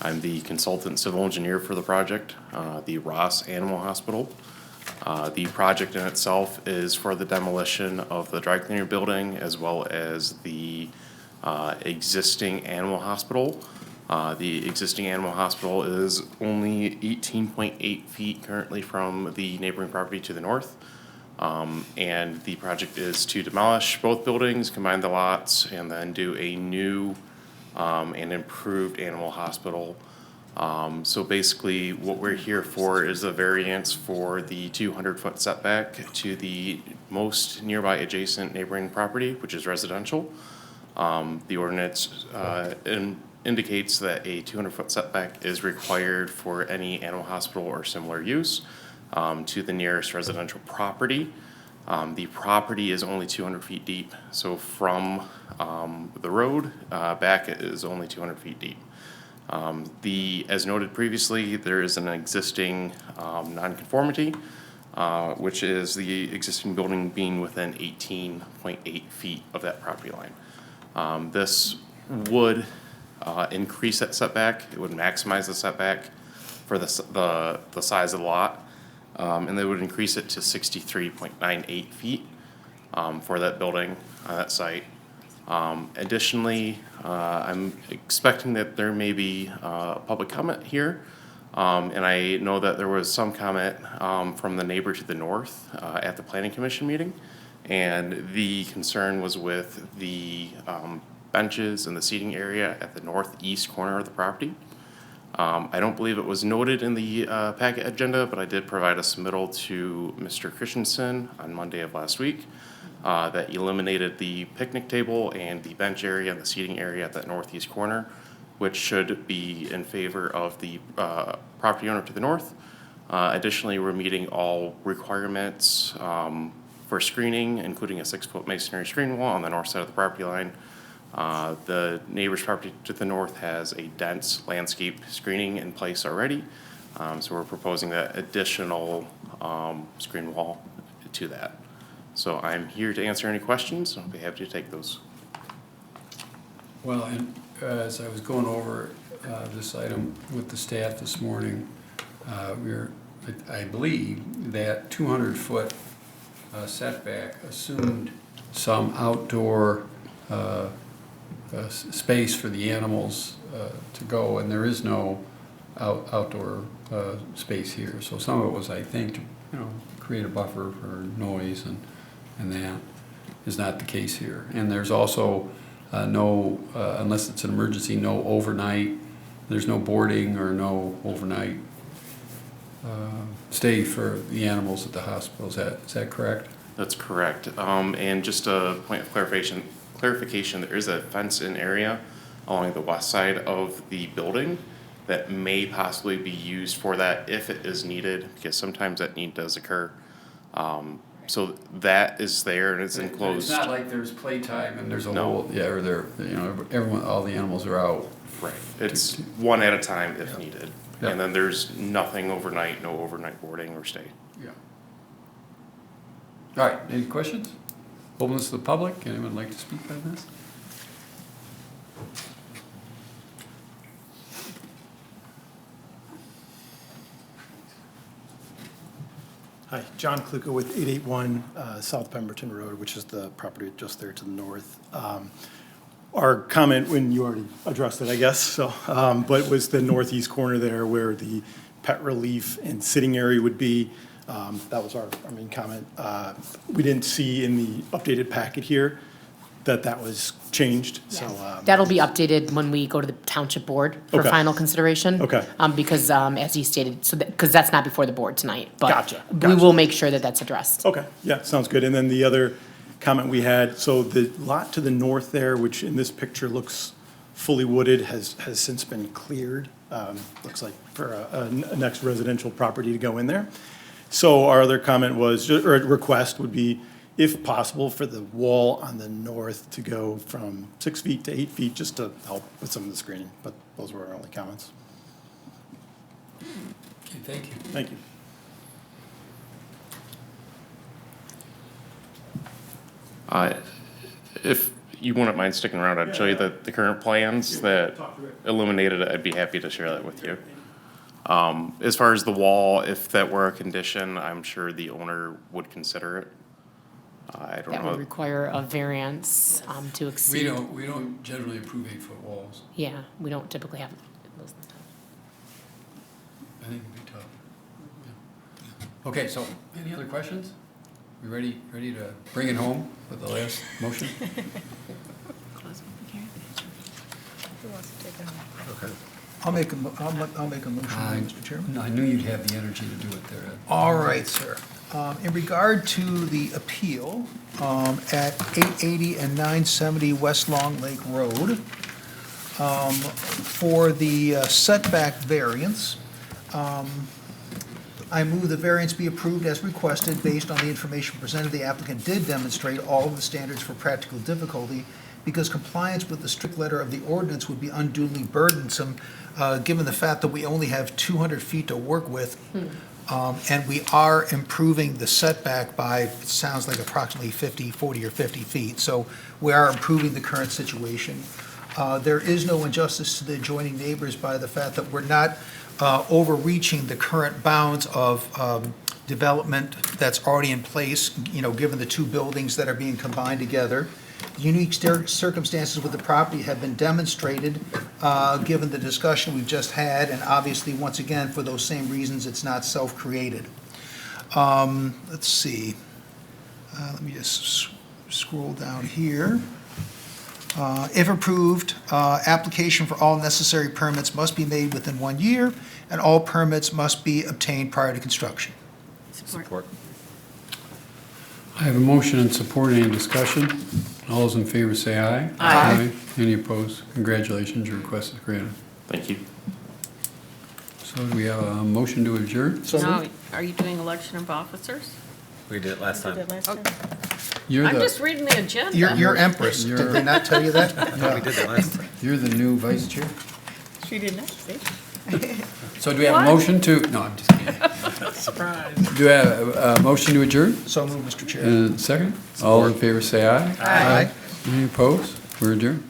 S7: I'm the consultant civil engineer for the project, the Ross Animal Hospital. The project in itself is for the demolition of the dry cleaner building as well as the existing animal hospital. The existing animal hospital is only 18.8 feet currently from the neighboring property to the north. And the project is to demolish both buildings, combine the lots, and then do a new and improved animal hospital. So basically, what we're here for is a variance for the 200-foot setback to the most nearby adjacent neighboring property, which is residential. The ordinance indicates that a 200-foot setback is required for any animal hospital or similar use to the nearest residential property. The property is only 200 feet deep, so from the road back it is only 200 feet deep. As noted previously, there is an existing nonconformity, which is the existing building being within 18.8 feet of that property line. This would increase that setback. It would maximize the setback for the size of the lot. And they would increase it to 63.98 feet for that building on that site. Additionally, I'm expecting that there may be public comment here. And I know that there was some comment from the neighbor to the north at the Planning Commission meeting. And the concern was with the benches and the seating area at the northeast corner of the property. I don't believe it was noted in the packet agenda, but I did provide a submittal to Mr. Christensen on Monday of last week that eliminated the picnic table and the bench area and the seating area at that northeast corner, which should be in favor of the property owner to the north. Additionally, we're meeting all requirements for screening, including a 6-foot masonry screen wall on the north side of the property line. The neighbor's property to the north has a dense landscape screening in place already. So we're proposing that additional screen wall to that. So I'm here to answer any questions. I'll be happy to take those.
S1: Well, and as I was going over this item with the staff this morning, I believe that 200-foot setback assumed some outdoor space for the animals to go, and there is no outdoor space here. So some of it was, I think, to create a buffer for noise, and that is not the case here. And there's also no, unless it's an emergency, no overnight. There's no boarding or no overnight stay for the animals at the hospital. Is that correct?
S7: That's correct. And just a point of clarification, there is a fenced-in area along the west side of the building that may possibly be used for that if it is needed, because sometimes that need does occur. So that is there and it's enclosed.
S1: It's not like there's playtime and there's a
S7: No.
S1: whole, or everyone, all the animals are out
S7: Right, it's one at a time if needed.
S1: Yeah.
S7: And then there's nothing overnight, no overnight boarding or stay.
S1: Yeah. All right, any questions? Open this to the public. Anyone like to speak on this?
S4: Hi, John Kluka with 881 South Pemberton Road, which is the property just there to the north. Our comment, when you already addressed it, I guess, so, but was the northeast corner there where the pet relief and sitting area would be. That was our main comment. We didn't see in the updated packet here that was changed, so.
S5: That'll be updated when we go to the township board for
S4: Okay.
S5: final consideration.
S4: Okay.
S5: Because, as he stated, because that's not before the board tonight. But
S4: Gotcha,
S5: we
S4: gotcha.
S5: will make sure that that's addressed.
S4: Okay, yeah, sounds good. And then the other comment we had, so the lot to the north there, which in this picture looks fully wooded, has since been cleared. Looks like for a next residential property to go in there. So our other comment was, or request would be, if possible, for the wall on the north to go from 6 feet to 8 feet, just to help with some of the screening. But those were our only comments.
S1: Okay, thank you.
S4: Thank you.
S7: If you wouldn't mind sticking around, I'd show you the current plans that illuminated it. I'd be happy to share that with you. As far as the wall, if that were a condition, I'm sure the owner would consider it. I don't
S5: That
S7: know.
S5: would require a variance to exceed.
S1: We don't generally approve 8-foot walls.
S5: Yeah, we don't typically have those.
S1: I think it'd be tough. Yeah. Okay, so any other questions? We ready to bring it home with the last motion?
S22: I'll make a motion, Mr. Chairman.
S1: No, I knew you'd have the energy to do it there, Ed.
S22: All right, sir. In regard to the appeal at 880 and 970 West Long Lake Road, for the setback variance, I move the variance be approved as requested based on the information presented. The applicant did demonstrate all of the standards for practical difficulty because compliance with the strict letter of the ordinance would be unduly burdensome, given the fact that we only have 200 feet to work with. And we are improving the setback by, it sounds like approximately 40 or 50 feet. So we are improving the current situation. There is no injustice to the adjoining neighbors by the fact that we're not overreaching the current bounds of development that's already in place, given the two buildings that are being combined together. Unique circumstances with the property have been demonstrated, given the discussion we've just had, and obviously, once again, for those same reasons, it's not self-created. Let's see. Let me just scroll down here. If approved, application for all necessary permits must be made within 1 year, and all permits must be obtained prior to construction.
S9: Support.
S1: I have a motion and support. Any discussion? All those in favor say aye.
S22: Aye.
S1: Any opposed? Congratulations, your request is granted.
S7: Thank you.
S1: So do we have a motion to adjourn?
S8: No, are you doing election of officers?
S9: We did it last time.
S1: You're
S8: I'm
S1: the-
S8: just reading the agenda.
S22: You're empress. Did they not tell you that?
S9: We did that last time.
S1: You're the new vice chair.
S16: She did not say.
S1: So do we have a
S8: What?
S1: motion to, no, I'm just kidding. Do we have a motion to adjourn?
S22: So moved, Mr. Chair.
S1: And second? All in favor say aye.
S22: Aye.
S1: Any opposed? We're adjourned.